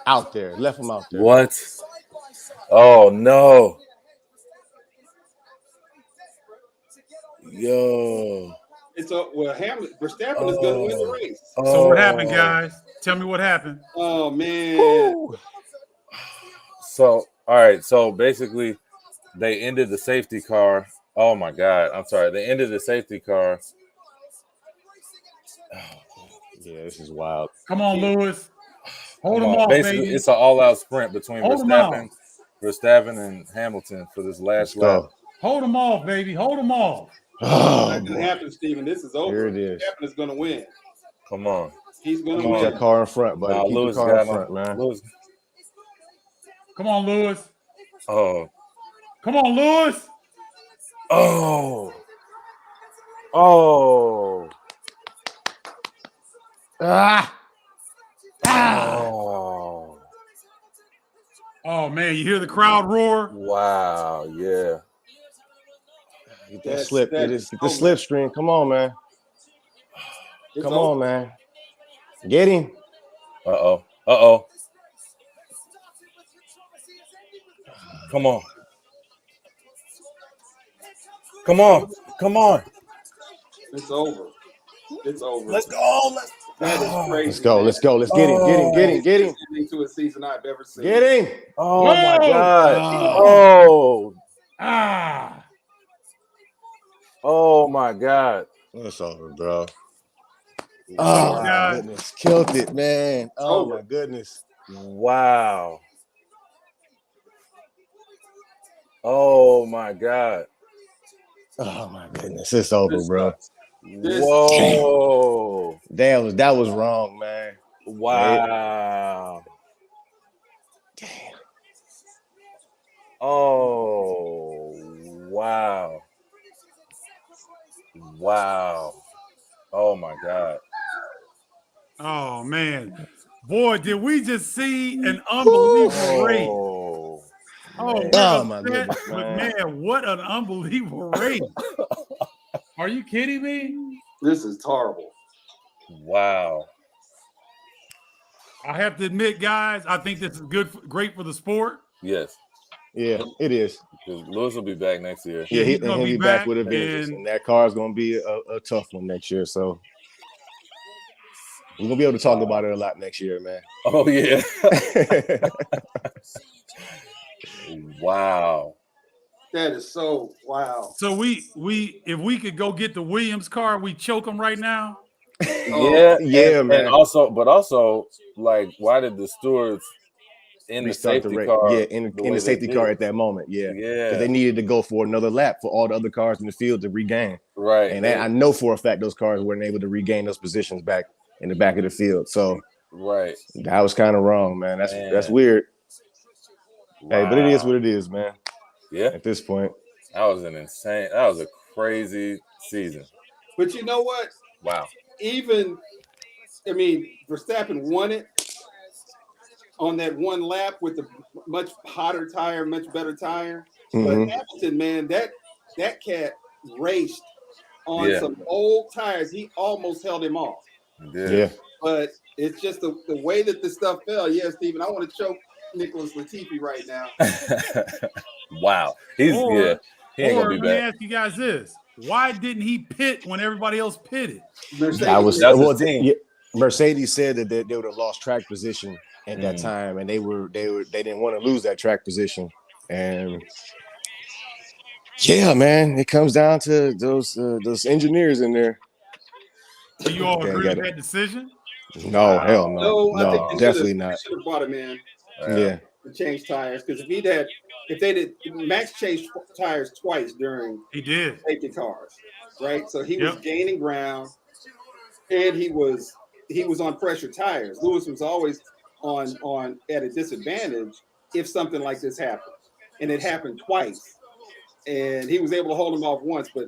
Out there. Left him out there. What? Oh no. Yo. Verstappen is going to win the race. So what happened, guys? Tell me what happened. Oh man. Woo. So all right. So basically, they ended the safety car. Oh my God. I'm sorry. They ended the safety car. Yeah, this is wild. Come on, Lewis. Hold them off, basically, baby. it's an all-out sprint between Verstappen and Hamilton for this last lap. Hold them off, baby. Hold them off. That can happen, Stephen. This is over. Here it is. Verstappen is going to win. Come on. He's going to Keep win. that car in front, buddy. Keep Lewis the car in front, man. Lewis. Come on, Lewis. Oh. Come on, Lewis. Oh. Ah. Oh man, you hear the crowd roar? Wow, yeah. Get that slip. Get the slipstream. Come on, man. Come on, man. Get him. Uh-oh. Come on. It's over. Let's go. That is crazy. Let's go. Let's get him. Get him. Into a season I've ever seen. Get him. Oh my God. Oh my God. It's over, bro. Oh my goodness. Killed it, man. Oh my goodness. Wow. Oh my God. Oh my goodness. It's over, bro. Whoa. That was wrong, man. Wow. Damn. Oh, wow. Oh my God. Oh man. Boy, did we just see an unbelievable race. Oh my goodness, man, what an unbelievable race. Are you kidding me? This is horrible. Wow. I have to admit, guys, I think this is great for the sport. Yes. Yeah, it is. Lewis will be back next year. Yeah, he'll be back with a vengeance, and that car is going to be a tough one next year. So we're going to be able to talk about it a lot next year, man. Oh, yeah. Wow. That is so wow. So if we could go get the Williams car, we choke them right now. Yeah, man. And also, like, why did the stewards in the safety car? Yeah, in the safety car at that moment. Yeah. Because they needed to go for another lap for all the other cars in the field to regain. Right. And I know for a fact those cars weren't able to regain those positions back in the back of the field. So that was kind of wrong, man. That's weird. Wow. Hey, but it is what it is, man. Yeah. At this point. That was a crazy season. But you know what? Wow. Verstappen won it on that one lap with the much hotter tire, much better tire. Mm-hmm. But Hamilton, man, that cat raced on some old tires. He almost held him off. Yeah. But it's just the way that this stuff fell. Yeah, Steven, I want to choke Nicholas Latifi right now. Wow. He ain't gonna be back. Let me ask you guys this. Why didn't he pit when everybody else pitted? Mercedes said that they would have lost track position at that time, and they didn't want to lose that track position. And yeah, man, it comes down to those engineers in there. Do you all agree with that decision? No, hell no. I think definitely not. Should have brought him in. Yeah. To change tires, because Max changed tires twice during safety cars, right? So he was gaining ground, and he was on pressure tires. Lewis was always on at a disadvantage if something like this happened, and it happened twice, and he was able to hold him off once, but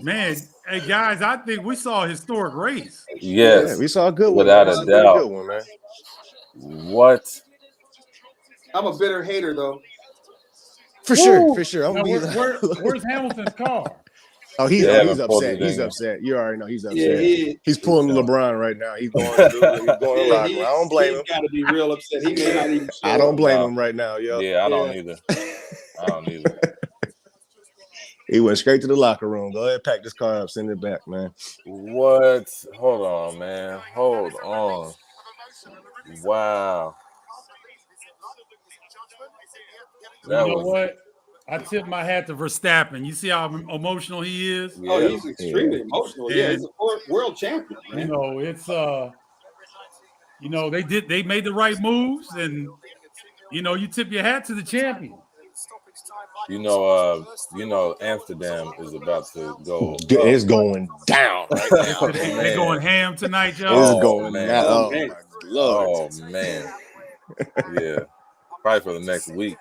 Man, hey guys, I think we saw a historic race. Yes, we saw a good one. Without a doubt. Good one, man. What? I'm a bitter hater, though. For sure. Now, where's Hamilton's car? Oh, he's upset. He's upset. You already know he's upset. Yeah, he's pulling LeBron right now. He's going to rock. I don't blame him. He's got to be real upset. He may not even. I don't blame him right now, yo. Yeah, I don't either. He went straight to the locker room. Go ahead, pack this car up, send it back, man. What? Hold on, man. Hold on. Wow. You know what? I tip my hat to Verstappen. You see how emotional he is? Yeah. Oh, he's extremely emotional. Yeah, he's a world champion, man. It's they made the right moves, and you tip your hat to the champion. Amsterdam is about to go. It's going down right now. They're going ham tonight, y'all. It's going down. Oh, my Lord. Oh, man. Yeah. Probably for the next week.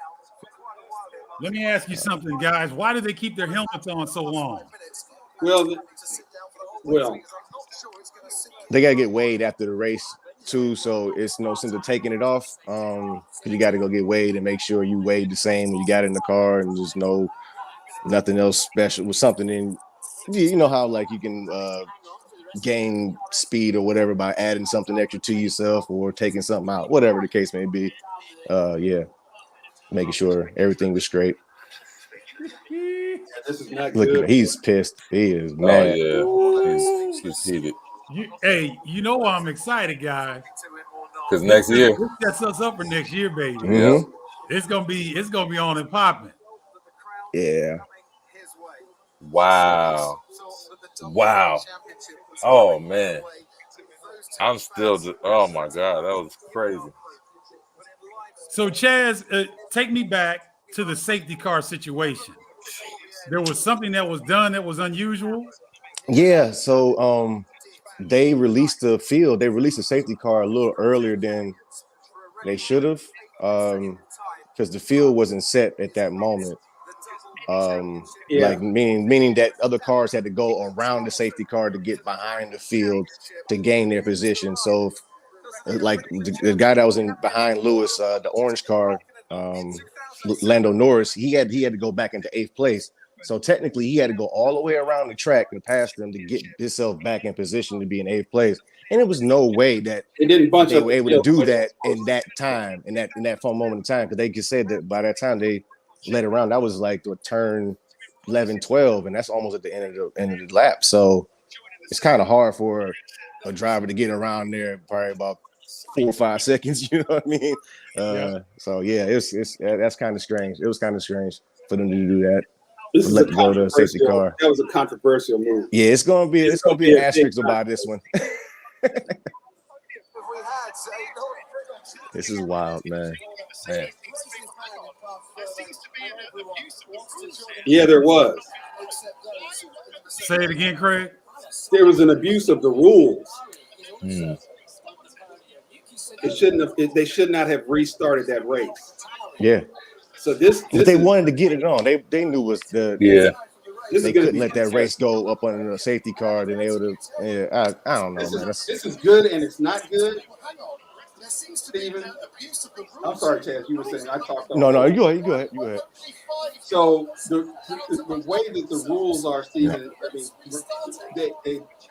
Let me ask you something, guys. Why do they keep their helmets on so long? Well, they gotta get weighed after the race too, so it's no sense of taking it off. Because you got to go get weighed and make sure you weighed the same when you got in the car, and there's nothing else special with something in. You know how like you can gain speed or whatever by adding something extra to yourself or taking something out, whatever the case may be. Yeah, making sure everything was straight. This is not Look, good. he's pissed. He is mad. Oh yeah, he's heated. You know why I'm excited, guys? Because next year, this sets us up for next year, baby. Mm-hmm. It's gonna be on and popping. Yeah. Wow. Oh man, I'm still just. Oh my god, that was crazy. So Chaz, take me back to the safety car situation. There was something that was done that was unusual. Yeah. So they released the field. They released the safety car a little earlier than they should have, because the field wasn't set at that moment. Like meaning that other cars had to go around the safety car to get behind the field to gain their position. So, like the guy that was in behind Lewis, the orange car, Lando Norris, he had to go back into 8th place. So technically, he had to go all the way around the track and past them to get himself back in position to be in 8th place. And it was no way that they were able to do that in that time, in that fun moment in time, because they just said that by that time they let around. That was like the turn 11, 12, and that's almost at the end of the lap. So it's kind of hard for a driver to get around there probably about 4 or 5 seconds. You know what I mean? So yeah, that's kind of strange. It was kind of strange for them to do that. This is let go to the safety car. That was a controversial move. Yeah, it's gonna be an asterisk about this one. This is wild, man. Yeah, there was. Say it again, Craig. There was an abuse of the rules. They should not have restarted that race. Yeah. So this they wanted to get it on. They knew was they couldn't let that race go up under the safety car. Then they would have. Yeah, I don't know, man. This is good and it's not good. Steven, I'm sorry, Chaz. You were saying I talked. No, you go ahead. So the way that the rules are, Steven, I mean,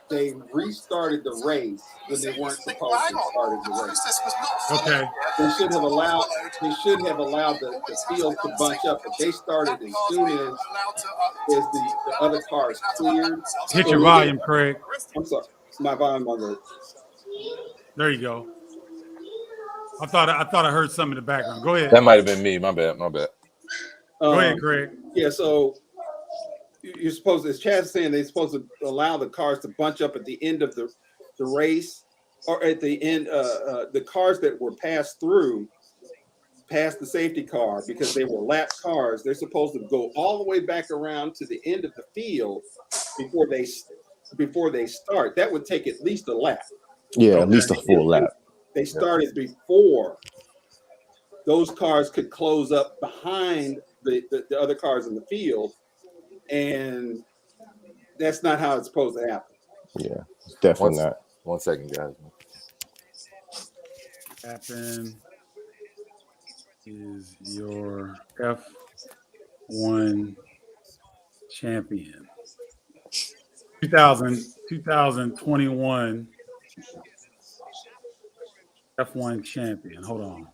they restarted the race when they weren't supposed to start the race. Okay. They should have allowed the field to bunch up, but they started as soon as the other cars cleared. Hit your volume, Craig. I'm sorry, my volume on the. There you go. I thought I heard something in the background. Go ahead. That might have been me. My bad. Go ahead, Craig. Yeah, so you're supposed, as Chaz is saying, they're supposed to allow the cars to bunch up at the end of the race, or at the end, the cars that were passed the safety car because they were lap cars. They're supposed to go all the way back around to the end of the field before they start. That would take at least a lap. Yeah, at least a full lap. They started before those cars could close up behind the other cars in the field, and that's not how it's supposed to happen. Yeah, it's definitely not. 1 second, guys. Verstappen is your F1 champion. 2021 F1 champion. Hold on.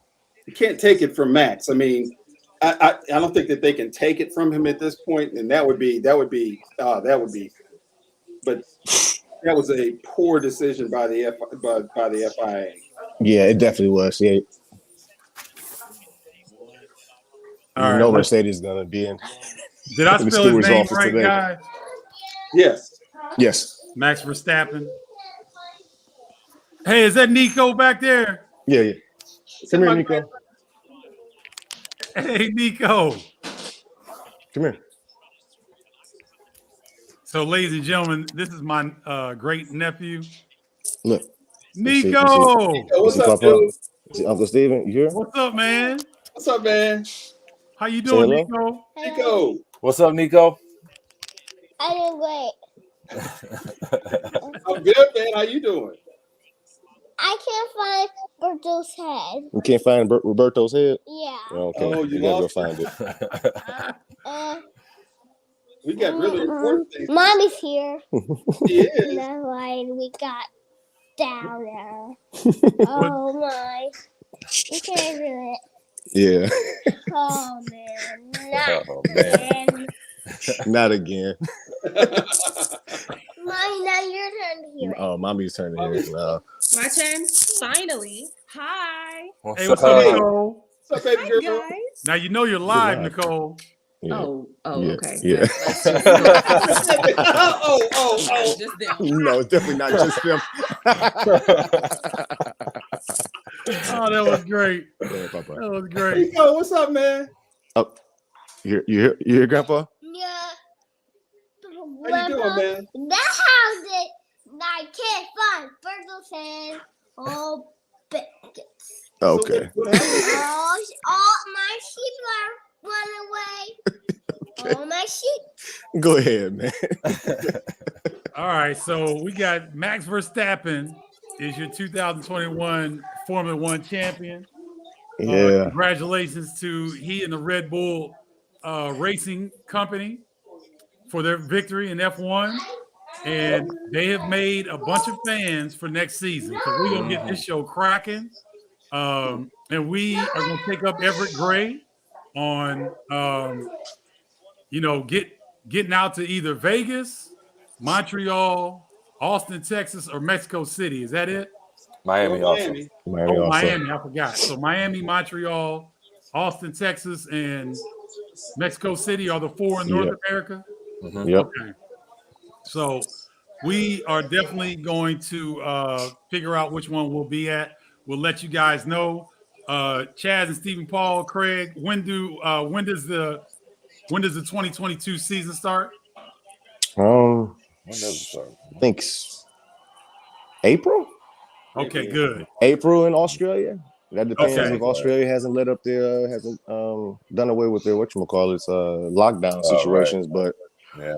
You can't take it from Max. I mean, I don't think that they can take it from him at this point, and that would be. But that was a poor decision by the FIA. Yeah, it definitely was. Yeah. All right, Mercedes is gonna be in. Did I spell his name right, today, guys? Yes. Max Verstappen. Hey, is that Nico back there? Yeah. Come here, Nico. Hey, Nico. Come here. So, ladies and gentlemen, this is my great nephew. Look. Nico. What's up, dude? Uncle Steven, you here? What's up, man? What's up, man? How you doing, hello. Nico? Nico. What's up, Nico? I'm doing great. I'm good, man. How you doing? I can't find Berto's head. You can't find Roberto's head? Yeah. Okay, Oh, you we gotta go lost find it. We got really important things. Mommy's here. He is. That's why we got down there. Oh my. We can't do it. Yeah, Oh man. Not Oh, man. again. not again. Mommy, now your turn to hear it. Oh, mommy's turn to hear it. No. My turn. Finally. Hi. Hey, what's up, up? Nicole? What's up, baby Hi, girl? guys. Now you know you're live, live. Nicole. Yeah. Oh, Yeah. okay. Yeah. Let's just, oh. just them. No, it's definitely not just them. Oh, that was great. Yeah, Papa. That was great. Nico, what's up, man? Oh, you hear, Grandpa? Yeah. How you doing, man? That house it. I can't find Berto's head. Oh, biscuits. Okay. So what happened? All my sheep are running away. All my sheep. Go ahead, man. All right, so we got Max Verstappen is your 2021 Formula One champion. Yeah. Congratulations to he and the Red Bull Racing Company for their victory in F1. And they have made a bunch of fans for next season. So we're going to get this show cracking. And we are going to take up Everett Gray on, getting out to either Vegas, Montreal, Austin, Texas, or Mexico City. Is that it? Miami also. Miami. Miami also. Miami. I forgot. So Miami, Montreal, Austin, Texas, and Mexico City are the four in North America. Mhm. Yep. Okay. So we are definitely going to figure out which one we'll be at. We'll let you guys know. Chaz and Stephen Paul, Craig, when does the 2022 season start? When does it start? I think April. Okay, good. April in Australia. That depends Okay. if Australia hasn't let up their hasn't done away with their lockdown situations, but Yeah,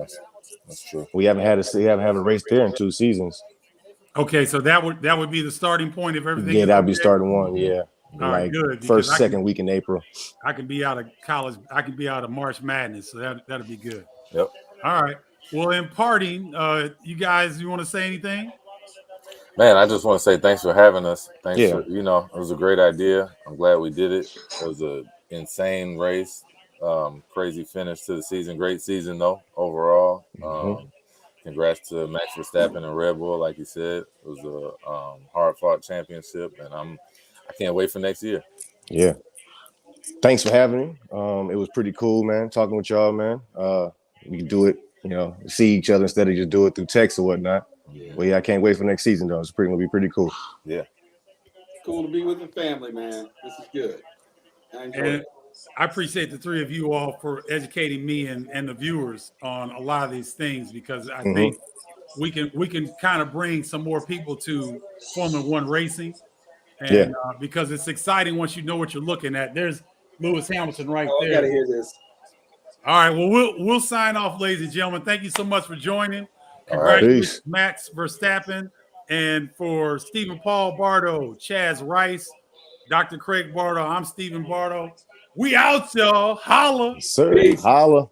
that's true. we haven't had a race there in 2 seasons. Okay, so that would be the starting point if everything. Yeah, is that'd be okay. starting one. Yeah, All right, good, because First, I can- second week in April. I can be out of college. I can be out of March Madness, so that'll be good. Yep. All right. Well, in parting, you guys, you want to say anything? Man, I just want to say thanks for having us. Thanks Yeah. for, it was a great idea. I'm glad we did it. It was an insane race. Crazy finish to the season. Great season, though, overall. Congrats to Max Verstappen and Red Bull. Like you said, it was a hard-fought championship, and I can't wait for next year. Yeah. Thanks for having me. It was pretty cool, man. Talking with y'all, man. We can do it, see each other instead of just do it through text or whatnot. Yeah. Well, yeah, I can't wait for next season though. It's gonna be pretty cool. Yeah. Cool to be with the family, man. This is good. I enjoy And it. I appreciate the three of you all for educating me and the viewers on a lot of these things, because I think we can kind of bring some more people to Formula One racing. And because it's exciting once you know what you're looking at. There's Lewis Hamilton right I there. gotta hear this. All right, well, we'll sign off, ladies and gentlemen. Thank you so much for joining. All right. Congratulations, Max Verstappen. And for Stephen Paul Bardo, Chaz Rice, Dr. Craig Bardo, I'm Stephen Bardo. We out, y'all. Holla. Sir, Peace. holla.